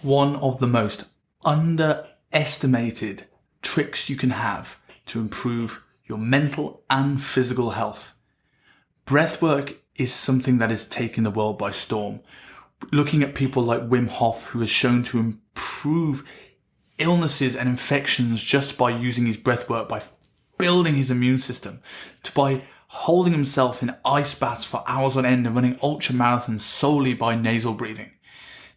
one of the most underestimated tricks you can have to improve your mental and physical health. Breathwork is something that is taking the world by storm. Looking at people like Wim Hof, who has shown to improve illnesses and infections just by using his breathwork, by building his immune system, to by holding himself in ice baths for hours on end and running ultra marathons solely by nasal breathing.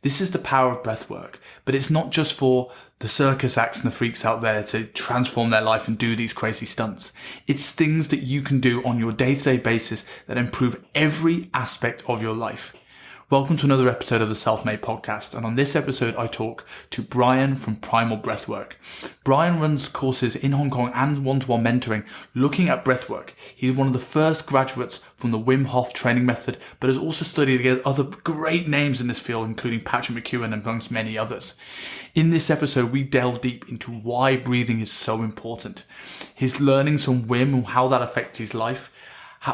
This is the power of breathwork, but it's not just for the circus acts and the freaks out there to transform their life and do these crazy stunts. It's things that you can do on your day-to-day basis that improve every aspect of your life. Welcome to another episode of the Self-Made Podcast, and on this episode I talk to Brian from Primal Breathwork. Brian runs courses in Hong Kong and one-to-one mentoring looking at breathwork. He's one of the first graduates from the Wim Hof training method, but has also studied against other great names in this field, including Patrick Mckeeown amongst many others. In this episode, we delve deep into why breathing is so important, his learnings from Wim and how that affects his life,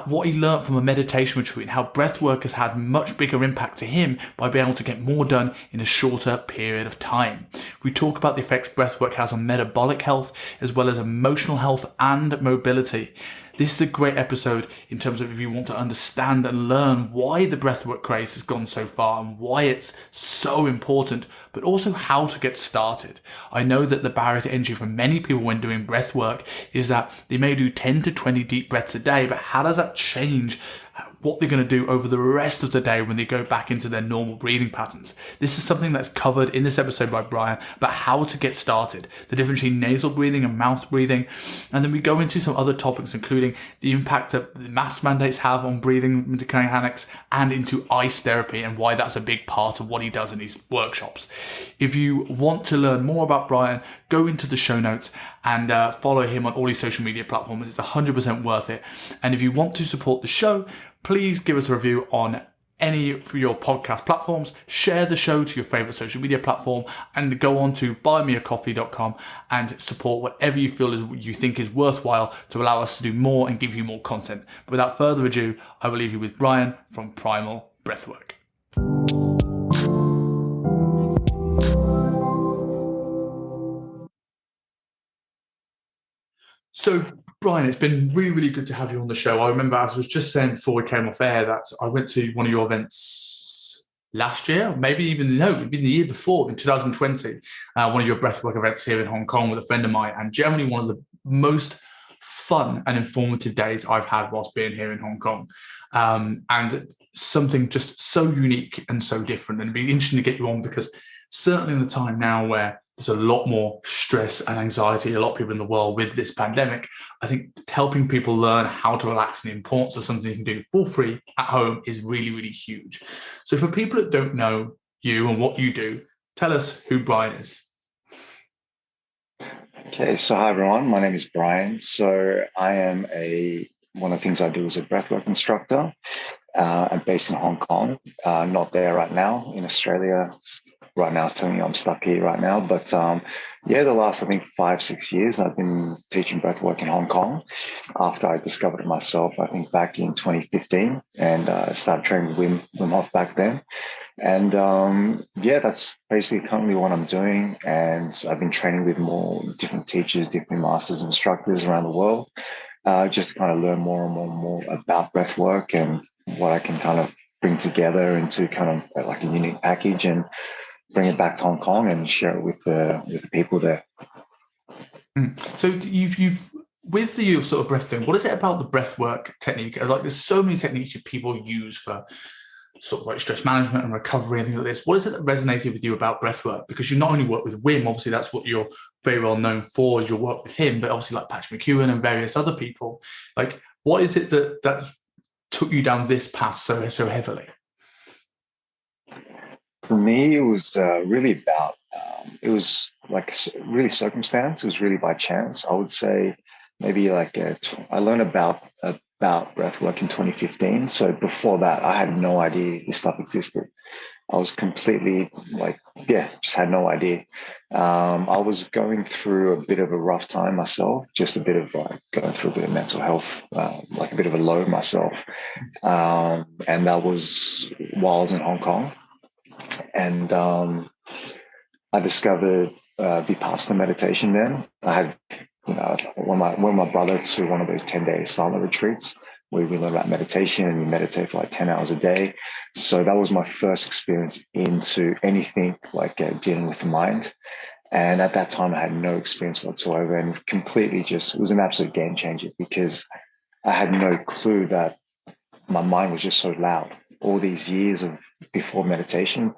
what he learned from a meditation retreat, and how breathwork has had much bigger impact to him by being able to get more done in a shorter period of time. We talk about the effects breathwork has on metabolic health, as well as emotional health and mobility. This is a great episode in terms of if you want to understand and learn why the breathwork craze has gone so far and why it's so important, but also how to get started. I know that the barrier to entry for many people when doing breathwork is that they may do 10 to 20 deep breaths a day, but how does that change what they're going to do over the rest of the day when they go back into their normal breathing patterns? This is something that's covered in this episode by Brian about how to get started, the difference between nasal breathing and mouth breathing. And then we go into some other topics, including the impact that the mask mandates have on breathing mechanics and into ice therapy and why that's a big part of what he does in his workshops. If you want to learn more about Brian, go into the show notes and follow him on all his social media platforms. It's 100% worth it. And if you want to support the show, please give us a review on any of your podcast platforms, share the show to your favorite social media platform, and go on to buymeacoffee.com and support whatever you feel you think is worthwhile to allow us to do more and give you more content. But without further ado, I will leave you with Brian from Primal Breathwork. So, Brian, it's been really, really good to have you on the show. I remember, as I was just saying before we came off air, that I went to one of your events last year, maybe the year before, in 2020, one of your breathwork events here in Hong Kong with a friend of mine, and generally one of the most fun and informative days I've had whilst being here in Hong Kong. And something just so unique and so different. And it'd be interesting to get you on because certainly in the time now where there's a lot more stress and anxiety, a lot of people in the world with this pandemic, I think helping people learn how to relax and the importance of something you can do for free at home is really, really huge. So for people that don't know you and what you do, tell us who Brian is. Okay, so hi everyone, my name is Brian. So I am one of the things I do is a breathwork instructor. I'm based in Hong Kong, not there right now in Australia. Right now, it's telling me I'm stuck here right now. But the last, 5-6 years, I've been teaching breathwork in Hong Kong after I discovered it myself, I think back in 2015, and started training with Wim Hof back then. And that's basically currently what I'm doing. And I've been training with more different teachers, different masters and instructors around the world, just to kind of learn more and more about breathwork and what I can kind of bring together into kind of like a unique package and bring it back to Hong Kong and share it with the people there. So you've with your sort of breath thing, what is it about the breathwork technique? Like there's so many techniques that people use for sort of like stress management and recovery and things like this. What is it that resonated with you about breathwork? Because you not only work with Wim, obviously that's what you're very well known for, is your work with him, but obviously like Patrick Mckeeown and various other people. Like what is it that took you down this path so heavily? For me, it was really about, it was like really circumstance. It was really by chance. I would say maybe like I learned about breathwork in 2015. So before that, I had no idea this stuff existed. I was completely just had no idea. I was going through a bit of a rough time myself, just a bit of going through a bit of mental health, like a bit of a low myself. And that was while I was in Hong Kong. And I discovered Vipassana meditation then. I had, went with my brother to one of those 10-day silent retreats where we learn about meditation and you meditate for like 10 hours a day. So that was my first experience into anything like dealing with the mind. And at that time, I had no experience whatsoever and completely it was an absolute game changer because I had no clue that my mind was just so loud all these years of before meditation,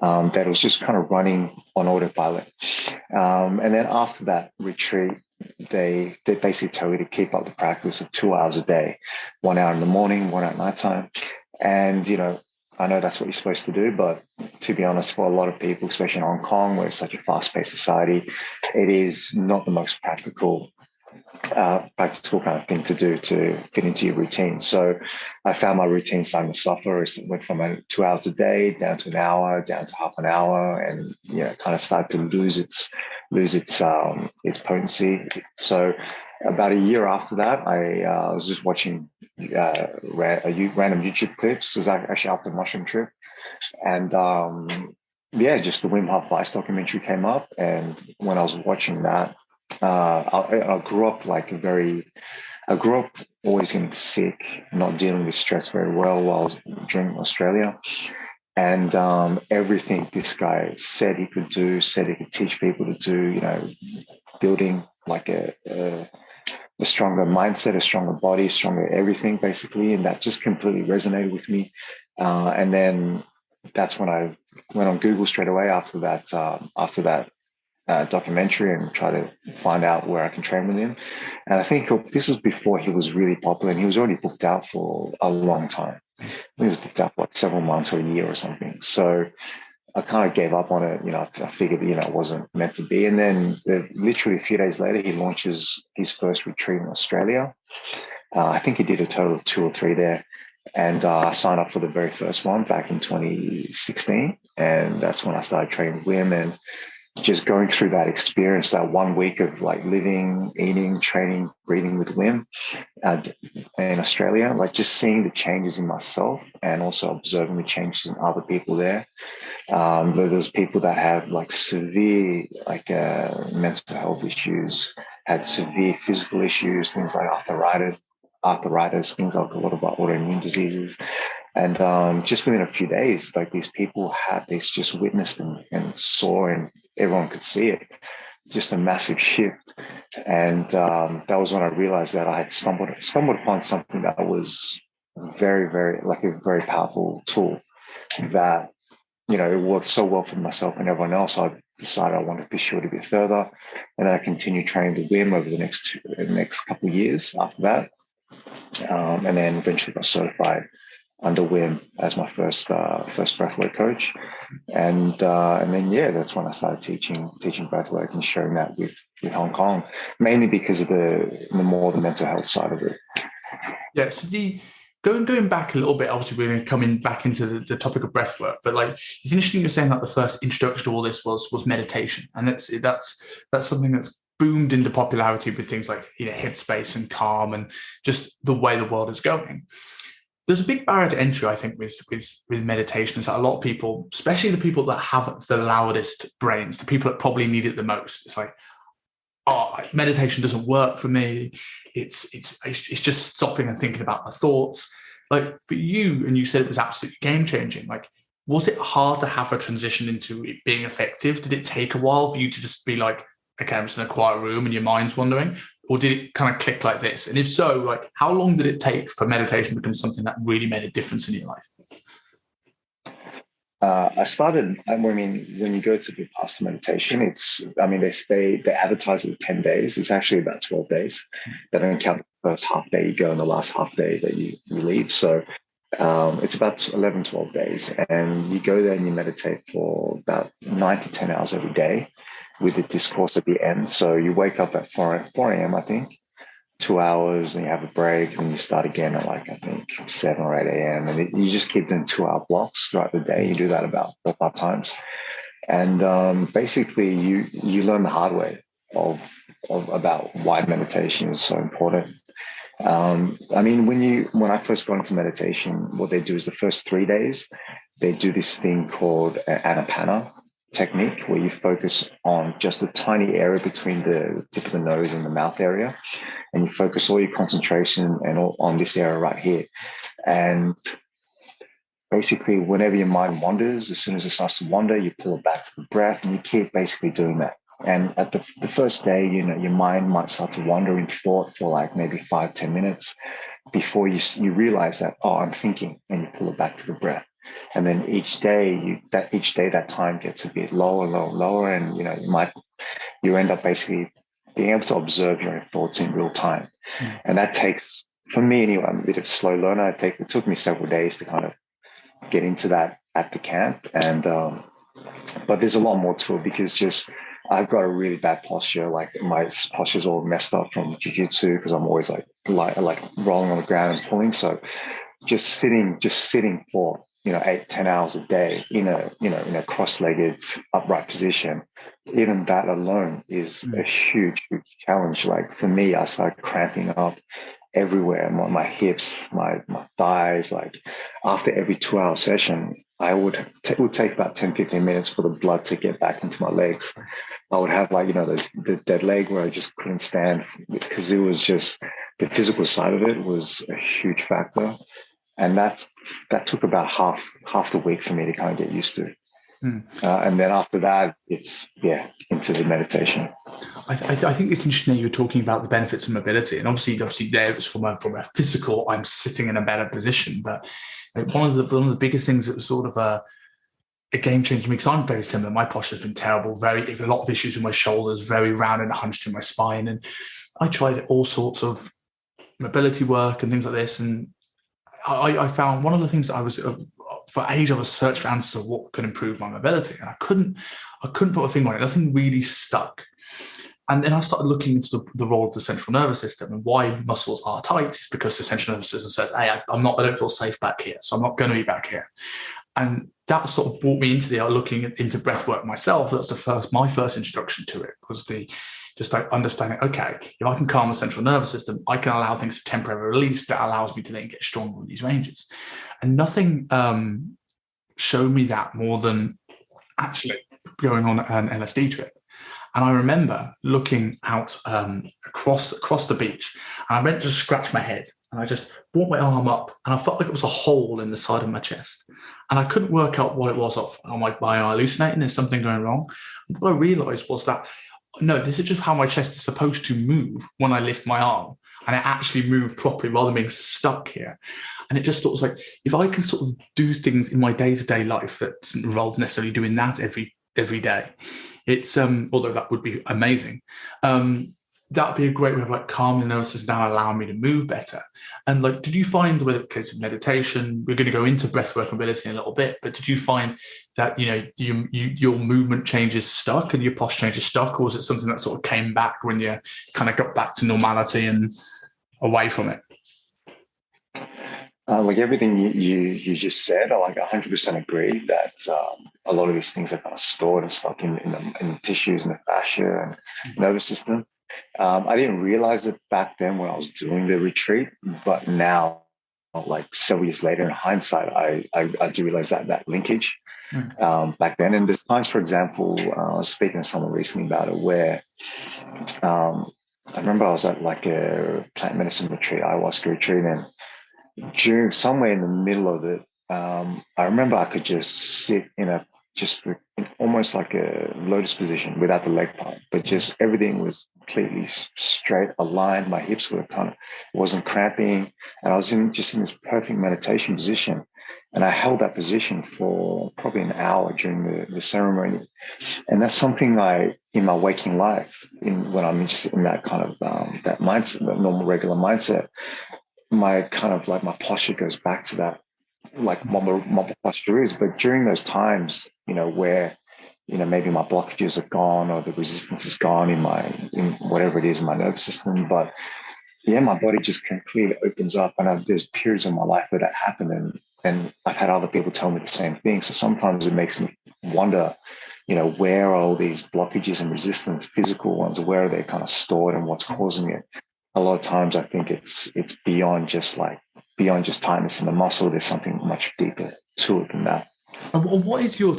that it was just kind of running on autopilot. And then after that retreat, they basically tell you to keep up the practice of 2 hours a day, 1 hour in the morning, 1 hour at nighttime. And, I know that's what you're supposed to do, but to be honest, for a lot of people, especially in Hong Kong, where it's such a fast-paced society, it is not the most practical kind of thing to do to fit into your routine. So I found my routine starting to suffer. It went from 2 hours a day down to an hour, down to half an hour, and kind of started to lose its potency. So about a year after that, I was just watching random YouTube clips. It was actually after the mushroom trip, and just the Wim Hof documentary came up, and when I was watching that, I grew up always getting sick, not dealing with stress very well while I was during Australia. And everything this guy said he could do, said he could teach people to do, building like a stronger mindset, a stronger body, stronger everything, basically. And that just completely resonated with me. And then that's when I went on Google straight away after that documentary and try to find out where I can train with him. And I think this was before he was really popular, and he was already booked out for a long time. I think he was booked out for like several months or a year or something. So I kind of gave up on it. I figured, it wasn't meant to be. And then literally a few days later, he launches his first retreat in Australia. I think he did a total of 2 or 3 there. And I signed up for the very first one back in 2016. And that's when I started training with him, and just going through that experience, that 1 week of like living, eating, training, breathing with Wim in Australia, like just seeing the changes in myself and also observing the changes in other people there. There's people that have like severe mental health issues, had severe physical issues, things like arthritis, things like a lot of autoimmune diseases. And just within a few days, like these people had this just witnessed and saw, and everyone could see it, just a massive shift. And that was when I realized that I had stumbled upon something that was very, very, like a very powerful tool that, it worked so well for myself and everyone else. I decided I wanted to be sure to get further. And then I continued training with Wim over the next couple of years after that. And then eventually got certified under Wim as my first breathwork coach, and then that's when I started teaching breathwork and sharing that with Hong Kong, mainly because of the mental health side of it. Yeah. So going back a little bit, obviously we're going to come in back into the topic of breathwork, but like it's interesting you're saying that the first introduction to all this was meditation, and that's something that's boomed into popularity with things like headspace and calm and just the way the world is going. There's a big barrier to entry, I think, with meditation. Is that a lot of people, especially the people that have the loudest brains, the people that probably need it the most, it's like, meditation doesn't work for me. It's just stopping and thinking about my thoughts. Like for you, and you said it was absolutely game changing. Like, was it hard to have a transition into it being effective? Did it take a while for you to just be like, okay, I'm just in a quiet room and your mind's wandering? Or did it kind of click like this? And if so, like how long did it take for meditation to become something that really made a difference in your life? When you go to Vipassana meditation, they advertise it 10 days. It's actually about 12 days. They don't count the first half day you go and the last half day that you leave. So it's about 11, 12 days. And you go there and you meditate for about 9 to 10 hours every day with the discourse at the end. So you wake up at 4 a.m., I think, 2 hours, and you have a break, and you start again at I think 7 or 8 a.m. And you just keep doing 2-hour blocks throughout the day. You do that about 4 or 5 times. And basically you learn the hard way of about why meditation is so important. When I first got into meditation, what they do is the first 3 days, they do this thing called anapana. technique where you focus on just a tiny area between the tip of the nose and the mouth area, and you focus all your concentration and all on this area right here. And basically, whenever your mind wanders, as soon as it starts to wander, you pull it back to the breath, and you keep basically doing that. And at the first day, your mind might start to wander in thought for like maybe 5-10 minutes before you realize that, oh, I'm thinking, and you pull it back to the breath. And then each day that time gets a bit lower, lower, and you end up basically being able to observe your own thoughts in real time. And that takes, for me anyway, I'm a bit of a slow learner. It took me several days to kind of get into that at the camp, and but there's a lot more to it because just I've got a really bad posture. Like my posture's all messed up from jiu-jitsu because I'm always like rolling on the ground and pulling. So just sitting for 8-10 hours a day in a cross-legged upright position, even that alone is a huge challenge. Like for me, I started cramping up everywhere, my hips, my thighs. Like after every 2-hour session, it would take about 10-15 minutes for the blood to get back into my legs. I would have the dead leg where I just couldn't stand because it was just the physical side of it was a huge factor. And that took about half the week for me to kind of get used to. And then after that, it's into the meditation. I think it's interesting that you're talking about the benefits of mobility, and obviously there it's from a physical, I'm sitting in a better position. But one of the biggest things that was sort of a game changer for me, because I'm very similar. My posture's been terrible, a lot of issues with my shoulders, very round and hunched in my spine, and I tried all sorts of mobility work and things like this, and I found one of the things that I was for ages I was searching for answers of what could improve my mobility, and I couldn't put a finger on it. Nothing really stuck. And then I started looking into the role of the central nervous system and why muscles are tight. It's because the central nervous system says, "Hey, I don't feel safe back here, so I'm not going to be back here." And that sort of brought me into looking into breath work myself. That was my first introduction to it, was just like understanding, okay, if I can calm the central nervous system, I can allow things to temporarily release. That allows me to then get stronger in these ranges. And nothing showed me that more than actually going on an LSD trip. And I remember looking out across the beach, and I went to scratch my head, and I just brought my arm up, and I felt like it was a hole in the side of my chest. And I couldn't work out what it was. Am I hallucinating? Is something going wrong? And what I realized was that, no, this is just how my chest is supposed to move when I lift my arm, and it actually moved properly rather than being stuck here. And it just thought was like, if I can sort of do things in my day-to-day life that doesn't involve necessarily doing that every day, it's although that would be amazing, that would be a great way of like calming the nervous system down, allowing me to move better. And like, did you find, with the case of meditation, we're going to go into breathwork mobility in a little bit, but did you find that your movement changes stuck and your posture changes stuck, or was it something that sort of came back when you kind of got back to normality and away from it? Like everything you just said, I like 100% agree that a lot of these things are kind of stored and stuck in the tissues and the fascia and nervous system. I didn't realize it back then when I was doing the retreat, but now, like several years later, in hindsight, I do realize that linkage back then. And there's times, for example, I was speaking to someone recently about it, where I remember I was at like a plant medicine retreat, ayahuasca retreat, and during somewhere in the middle of it, I remember I could just sit in almost like a lotus position without the leg part, but just everything was completely straight, aligned. My hips were wasn't cramping, and I was just in this perfect meditation position. And I held that position for probably an hour during the ceremony. And that's something in my waking life, when I'm just in that kind of that mindset, that normal, regular mindset, my kind of like my posture goes back to that, like what posture is. But during those times, where maybe my blockages are gone or the resistance is gone in whatever it is in my nervous system, but my body just completely opens up. And there's periods in my life where that happened, and I've had other people tell me the same thing. So sometimes it makes me wonder, where are all these blockages and resistance, physical ones, where are they kind of stored and what's causing it? A lot of times I think it's beyond just tightness in the muscle. There's something much deeper to it than that. And what is your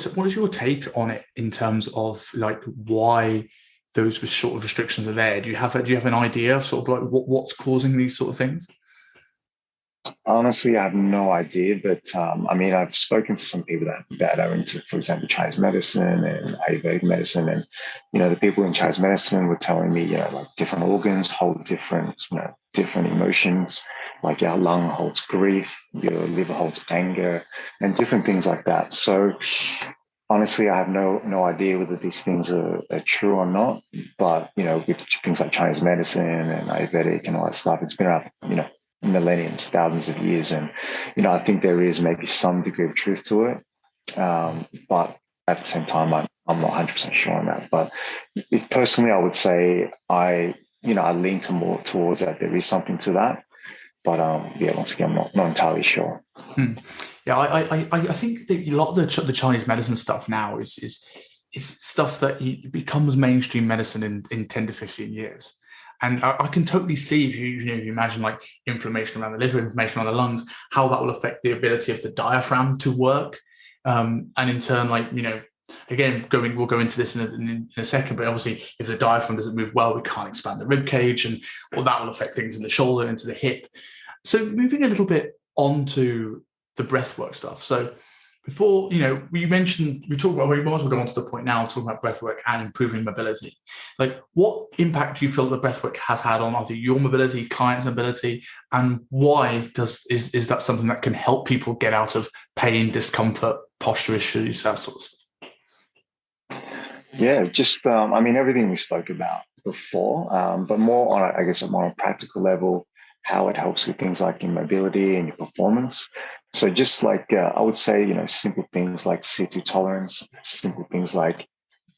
take on it in terms of like why those sort of restrictions are there? Do you have an idea of sort of like what's causing these sort of things? Honestly, I have no idea, but I mean, I've spoken to some people that are into, for example, Chinese medicine and Ayurvedic medicine, and the people in Chinese medicine were telling me, like different organs hold different, different emotions. Like your lung holds grief, your liver holds anger, and different things like that. So honestly, I have no idea whether these things are true or not. But with things like Chinese medicine and Ayurvedic and all that stuff, it's been around, millenniums, thousands of years, and I think there is maybe some degree of truth to it. But at the same time, I'm not 100% sure on that. But if personally, I would say I lean to more towards that there is something to that. But yeah, once again, I'm not entirely sure. Hmm. Yeah, I think that a lot of the Chinese medicine stuff now is stuff that becomes mainstream medicine in 10 to 15 years. And I can totally see if you imagine like inflammation around the liver, inflammation around the lungs, how that will affect the ability of the diaphragm to work. And in turn, like, again, we'll go into this in a second, but obviously if the diaphragm doesn't move well, we can't expand the rib cage, and well, that will affect things in the shoulder, into the hip. So moving a little bit onto the breathwork stuff. So before, we mentioned, we might as well go on to the point now, talking about breathwork and improving mobility. Like, what impact do you feel that breathwork has had on either your mobility, clients' mobility, and why is that something that can help people get out of pain, discomfort, posture issues, that sort of stuff? Yeah, just I mean everything we spoke about before, but more on I guess a more practical level, how it helps with things like your mobility and your performance. So just like I would say, simple things like CO2 tolerance, simple things like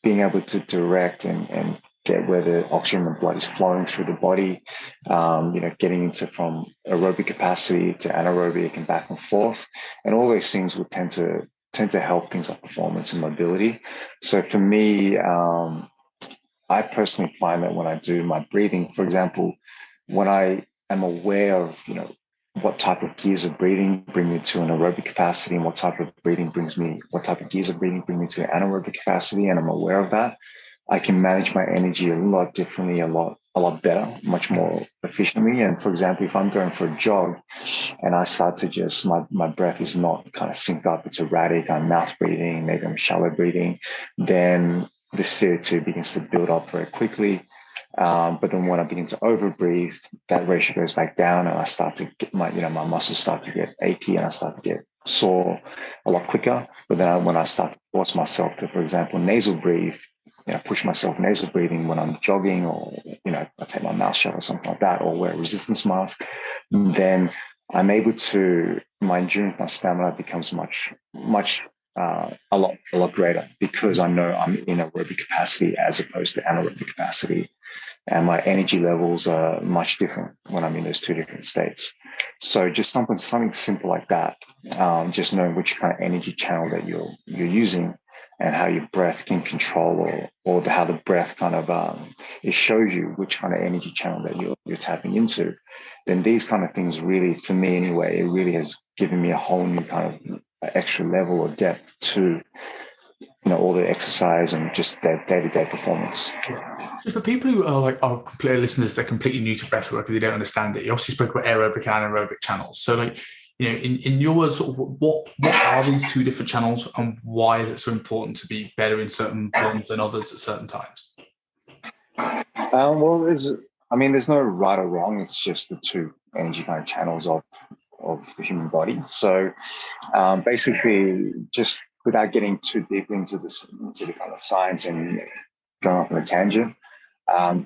being able to direct and get where the oxygen in the blood is flowing through the body, getting into from aerobic capacity to anaerobic and back and forth, and all those things would tend to help things like performance and mobility. So for me, I personally find that when I do my breathing, for example, when I am aware of, what type of gears of breathing bring me to an aerobic capacity and what type of gears of breathing bring me to anaerobic capacity, and I'm aware of that, I can manage my energy a lot differently, a lot better, much more efficiently. And for example, if I'm going for a jog and I start to just, my breath is not kind of synced up, it's erratic, I'm mouth breathing, maybe I'm shallow breathing, then the CO2 begins to build up very quickly. But then when I begin to overbreathe, that ratio goes back down, and I start to get my muscles start to get achy, and I start to get sore a lot quicker. But then when I start to force myself to, for example, nasal breathe, push myself nasal breathing when I'm jogging, or I take my mouth shut or something like that, or wear a resistance mask, then I'm able to, my endurance, my stamina becomes much a lot greater, because I know I'm in aerobic capacity as opposed to anaerobic capacity, and my energy levels are much different when I'm in those two different states. So just something simple like that, just knowing which kind of energy channel that you're using, and how your breath can control, or how the breath kind of it shows you which kind of energy channel that you're tapping into. Then these kind of things really, for me anyway, it really has given me a whole new kind of extra level or depth to all the exercise and just their day-to-day performance. Yeah. So for people who are like our player listeners, they're completely new to breathwork and they don't understand it. You obviously spoke about aerobic and anaerobic channels. So like, in your words, sort of what are these two different channels, and why is it so important to be better in certain ones than others at certain times? Well, there's no right or wrong. It's just the two energy kind of channels of the human body. So basically, just without getting too deep into the kind of science and going off on a tangent,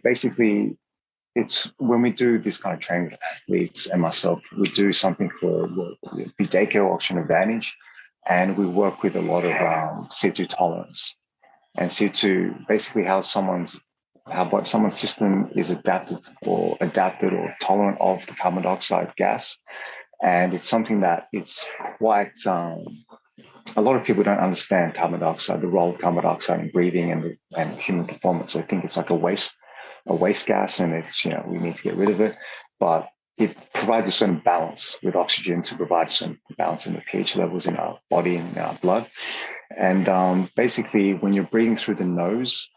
basically, it's when we do this kind of training with athletes and myself, we do something called the Bideko oxygen advantage, and we work with a lot of CO2 tolerance. And CO2, basically how someone's system is adapted or tolerant of the carbon dioxide gas. And it's something that it's quite, a lot of people don't understand carbon dioxide, the role of carbon dioxide in breathing and human performance. They think it's like a waste gas, and it's, we need to get rid of it. But it provides a certain balance with oxygen to provide some balance in the pH levels in our body and in our blood. And basically, when you're breathing through the nose,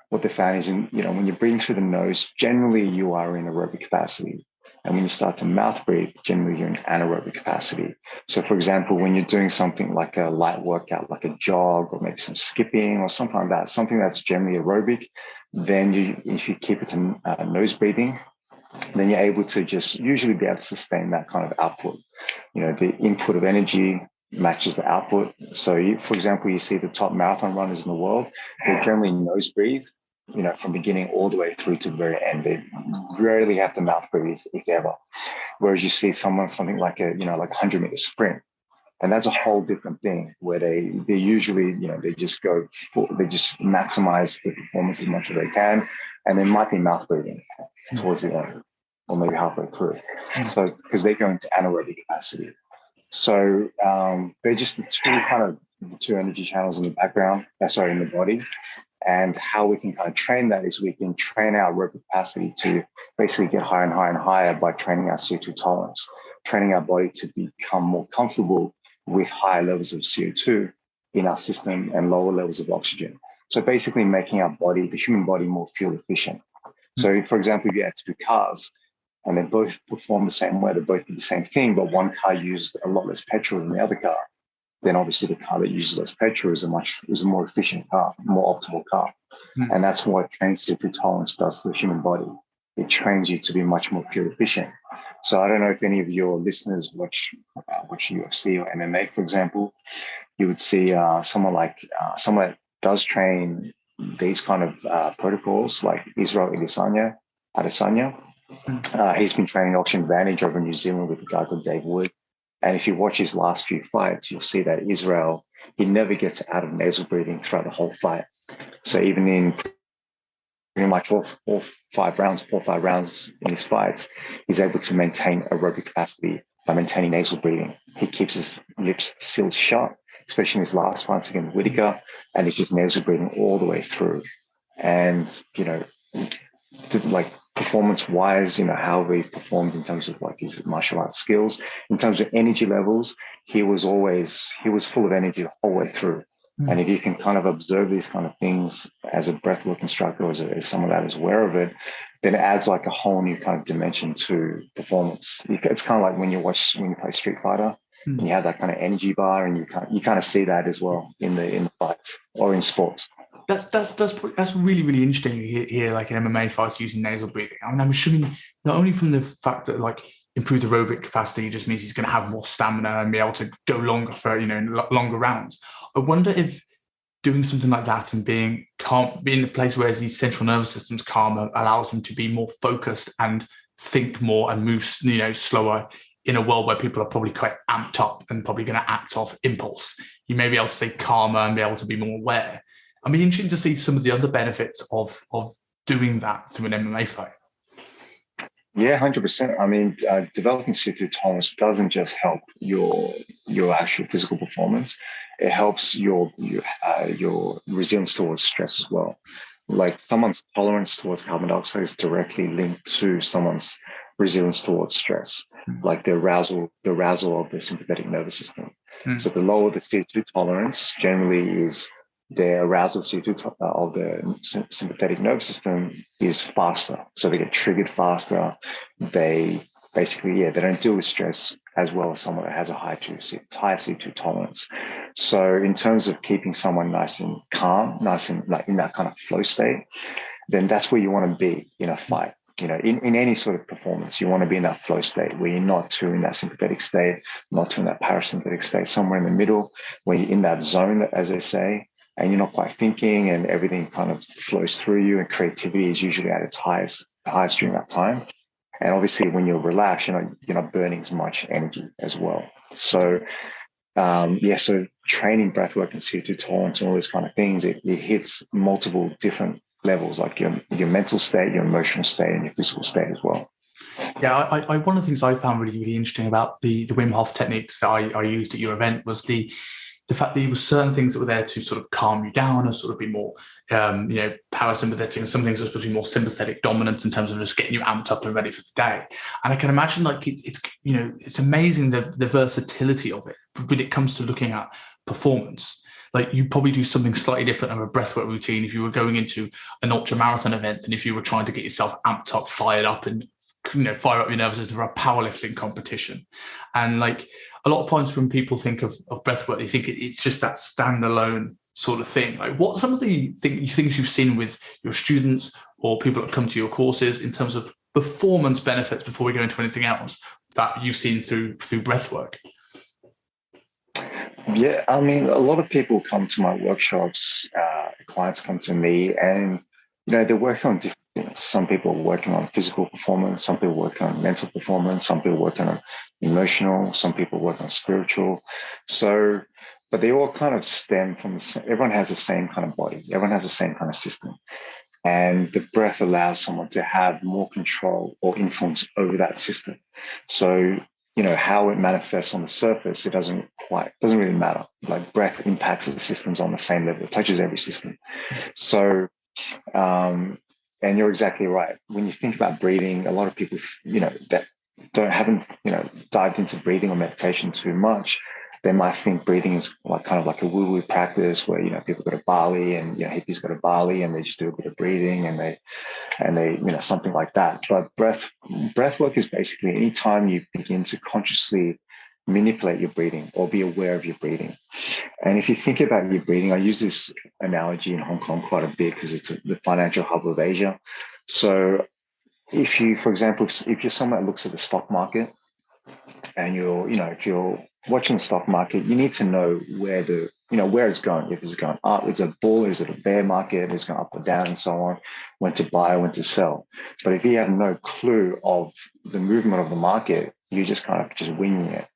what they found is, when you're breathing through the nose, generally you are in aerobic capacity. And when you start to mouth breathe, generally you're in anaerobic capacity. So for example, when you're doing something like a light workout, like a jog or maybe some skipping or something like that, something that's generally aerobic, then if you keep it to nose breathing, then you're able to just usually be able to sustain that kind of output. The input of energy matches the output. So for example, you see the top marathon runners in the world, they generally nose breathe, from beginning all the way through to the very end. They rarely have to mouth breathe, if ever. Whereas you see something like a 100-meter sprint, and that's a whole different thing where they usually, they just maximize the performance as much as they can. And they might be mouth breathing towards the end or maybe halfway through. So, because they go into anaerobic capacity. So they're just the two energy channels in the background, in the body. And how we can kind of train that is we can train our aerobic capacity to basically get higher and higher and higher by training our CO2 tolerance, training our body to become more comfortable with higher levels of CO2 in our system and lower levels of oxygen. So basically making our body, the human body, more fuel efficient. So for example, if you had two cars and they both perform the same way, they both do the same thing, but one car uses a lot less petrol than the other car, then obviously the car that uses less petrol is a more efficient car, more optimal car. And that's what trained CO2 tolerance does to the human body. It trains you to be much more fuel efficient. So I don't know if any of your listeners watch UFC or MMA, for example. You would see someone that does train these kind of protocols, like Israel Adesanya. He's been training Oxygen Advantage over in New Zealand with a guy called Dave Wood. And if you watch his last few fights, you'll see that Israel, he never gets out of nasal breathing throughout the whole fight. So even in pretty much all 4 or 5 rounds in his fights, he's able to maintain aerobic capacity by maintaining nasal breathing. He keeps his lips sealed shut, especially in his last fights against Whitaker, and he's just nasal breathing all the way through. And, performance-wise, how he performed in terms of his martial arts skills, in terms of energy levels, he was full of energy the whole way through. And if you can kind of observe these kind of things as a breathwork instructor, or as someone that is aware of it, then it adds a whole new kind of dimension to performance. It's kind of like when you play Street Fighter, and you have that kind of energy bar, and you kind of see that as well in the fights or in sports. That's really, really interesting to hear like an MMA fighter using nasal breathing. I mean, I'm assuming not only from the fact that improved aerobic capacity just means he's going to have more stamina and be able to go longer for longer rounds. I wonder if doing something like that and being calm, being in a place where his central nervous system's calmer, allows him to be more focused and think more and move slower in a world where people are probably quite amped up and probably going to act off impulse. You may be able to stay calmer and be able to be more aware. I'd be interested to see some of the other benefits of doing that through an MMA fight. Yeah, 100%. I mean, developing CO2 tolerance doesn't just help your actual physical performance. It helps your resilience towards stress as well. Like someone's tolerance towards carbon dioxide is directly linked to someone's resilience towards stress, like the arousal of the sympathetic nervous system. So the lower the CO2 tolerance generally is, the arousal CO2 of the sympathetic nervous system is faster. So they get triggered faster. They basically, they don't deal with stress as well as someone that has a high CO2 tolerance. So in terms of keeping someone nice and calm, nice and in that kind of flow state, then that's where you want to be in a fight. In any sort of performance, you want to be in that flow state where you're not too in that sympathetic state, not too in that parasympathetic state, somewhere in the middle, where you're in that zone, as they say, and you're not quite thinking, and everything kind of flows through you, and creativity is usually at its highest during that time. And obviously when you're relaxed, you're not burning as much energy as well. So so training breathwork and CO2 tolerance and all those kind of things, it hits multiple different levels, like your mental state, your emotional state, and your physical state as well. Yeah, I one of the things I found really, really interesting about the Wim Hof techniques that I used at your event was the the fact that there were certain things that were there to sort of calm you down and sort of be more, parasympathetic, and some things are supposed to be more sympathetic dominant in terms of just getting you amped up and ready for the day. And I can imagine like it's amazing the versatility of it when it comes to looking at performance. Like you probably do something slightly different of a breathwork routine if you were going into an ultra marathon event than if you were trying to get yourself amped up, fired up, and fire up your nervous system for a powerlifting competition. And like a lot of times when people think of breathwork, they think it's just that standalone sort of thing. Like what some of the things you've seen with your students or people that come to your courses in terms of performance benefits before we go into anything else that you've seen through breathwork? Yeah, I mean, a lot of people come to my workshops, clients come to me, and they're working on different things. Some people are working on physical performance, some people work on mental performance, some people work on emotional, some people work on spiritual. So, but they all kind of stem from everyone has the same kind of body, everyone has the same kind of system. And the breath allows someone to have more control or influence over that system. So, how it manifests on the surface, it doesn't really matter. Like breath impacts the systems on the same level. It touches every system. So, and you're exactly right. When you think about breathing, a lot of people, that haven't dived into breathing or meditation too much, they might think breathing is kind of like a woo-woo practice where, people go to Bali and, hippies go to Bali and they just do a bit of breathing and they, something like that. But breath work is basically any time you begin to consciously manipulate your breathing or be aware of your breathing. And if you think about your breathing, I use this analogy in Hong Kong quite a bit because it's the financial hub of Asia. So if you, for example, if you're someone that looks at the stock market and if you're watching the stock market, you need to know where it's going. If it's going up, is it a bull, is it a bear market, is it going up or down and so on, when to buy, when to sell. But if you have no clue of the movement of the market, you're just kind of just winging it.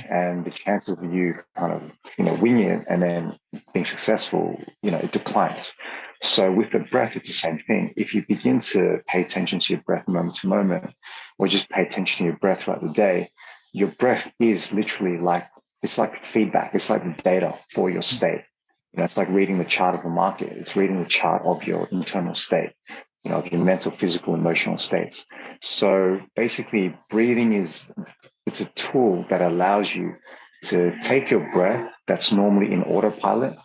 And the chances of you kind of, winging it and then being successful, it declines. So with the breath, it's the same thing. If you begin to pay attention to your breath moment to moment, or just pay attention to your breath throughout the day, your breath is literally it's like feedback. It's like the data for your state. It's like reading the chart of the market. It's reading the chart of your internal state, of your mental, physical, emotional states. So basically breathing it's a tool that allows you to take your breath that's normally in autopilot,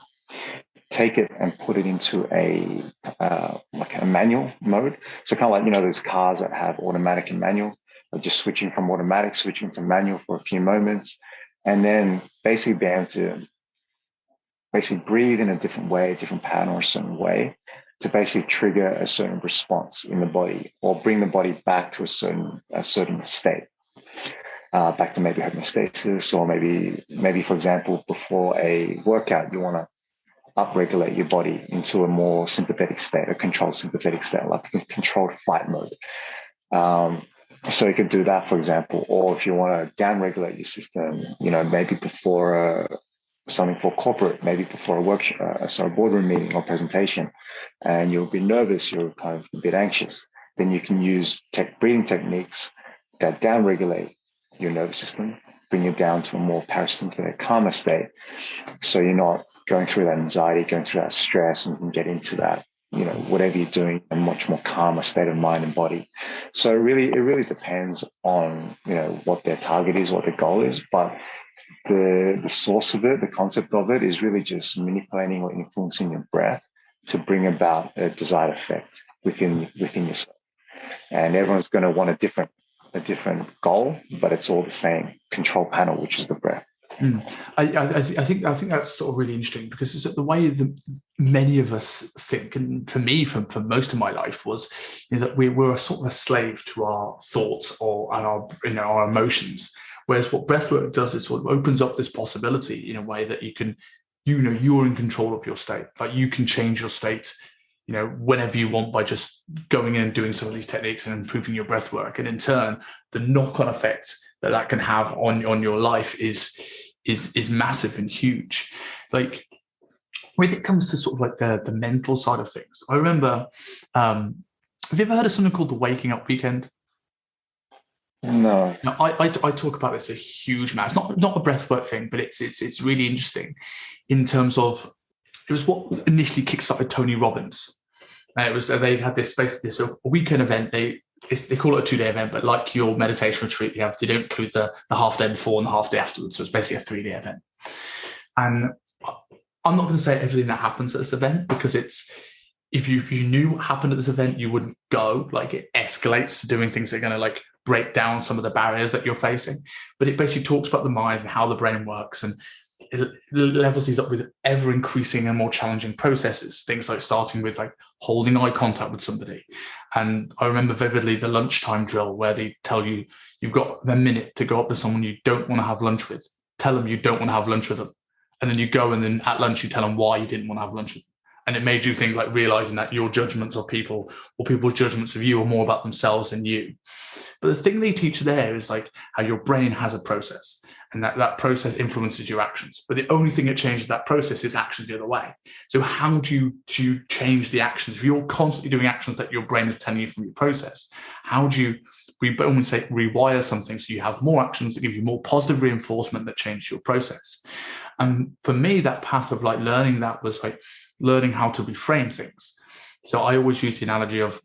take it and put it into like a manual mode. So kind of like, those cars that have automatic and manual, just switching from automatic, switching to manual for a few moments, and then basically be able to breathe in a different way, a different pattern or a certain way to basically trigger a certain response in the body or bring the body back to a certain state. Back to maybe homeostasis, or maybe for example, before a workout, you want to upregulate your body into a more sympathetic state, a controlled sympathetic state, like a controlled fight mode. So you could do that, for example, or if you want to downregulate your system, maybe before something for corporate, maybe before a boardroom meeting or presentation, and you'll be nervous, you're kind of a bit anxious, then you can use breathing techniques that downregulate your nervous system, bring you down to a more parasympathetic, calmer state. So you're not going through that anxiety, going through that stress, and you can get into that, whatever you're doing, a much more calmer state of mind and body. So it really depends on, what their target is, what their goal is. But the source of it, the concept of it is really just manipulating or influencing your breath to bring about a desired effect within yourself. And everyone's going to want a different goal, but it's all the same control panel, which is the breath. I think that's sort of really interesting because it's the way that many of us think, and for me, for most of my life, was that we're sort of a slave to our thoughts and our emotions. Whereas what breathwork does is sort of opens up this possibility in a way that you can, you're in control of your state. Like you can change your state, whenever you want by just going in and doing some of these techniques and improving your breath work. And in turn, the knock-on effect that can have on your life is massive and huge. Like when it comes to sort of like the mental side of things, I remember, have you ever heard of something called the Waking Up Weekend? No. Now, I talk about this a huge amount. It's not a breathwork thing, but it's really interesting in terms of it was what initially kickstarted Tony Robbins. It was they had this basically this sort of weekend event. They call it a 2-day event, but like your meditation retreat, they don't include the half day before and the half day afterwards. So it's basically a 3-day event. And I'm not going to say everything that happens at this event because it's if you knew what happened at this event, you wouldn't go. Like it escalates to doing things that are going to like break down some of the barriers that you're facing. But it basically talks about the mind and how the brain works, and it levels these up with ever increasing and more challenging processes. Things like starting with like holding eye contact with somebody. And I remember vividly the lunchtime drill where they tell you you've got a minute to go up to someone you don't want to have lunch with. Tell them you don't want to have lunch with them. And then you go and then at lunch you tell them why you didn't want to have lunch with them. And it made you think like realizing that your judgments of people or people's judgments of you are more about themselves than you. But the thing they teach there is like how your brain has a process and that process influences your actions. But the only thing that changes that process is actions the other way. So how do you change the actions? If you're constantly doing actions that your brain is telling you from your process, how do you rewire something so you have more actions that give you more positive reinforcement that change your process? And for me, that path of like learning that was like learning how to reframe things. So I always use the analogy of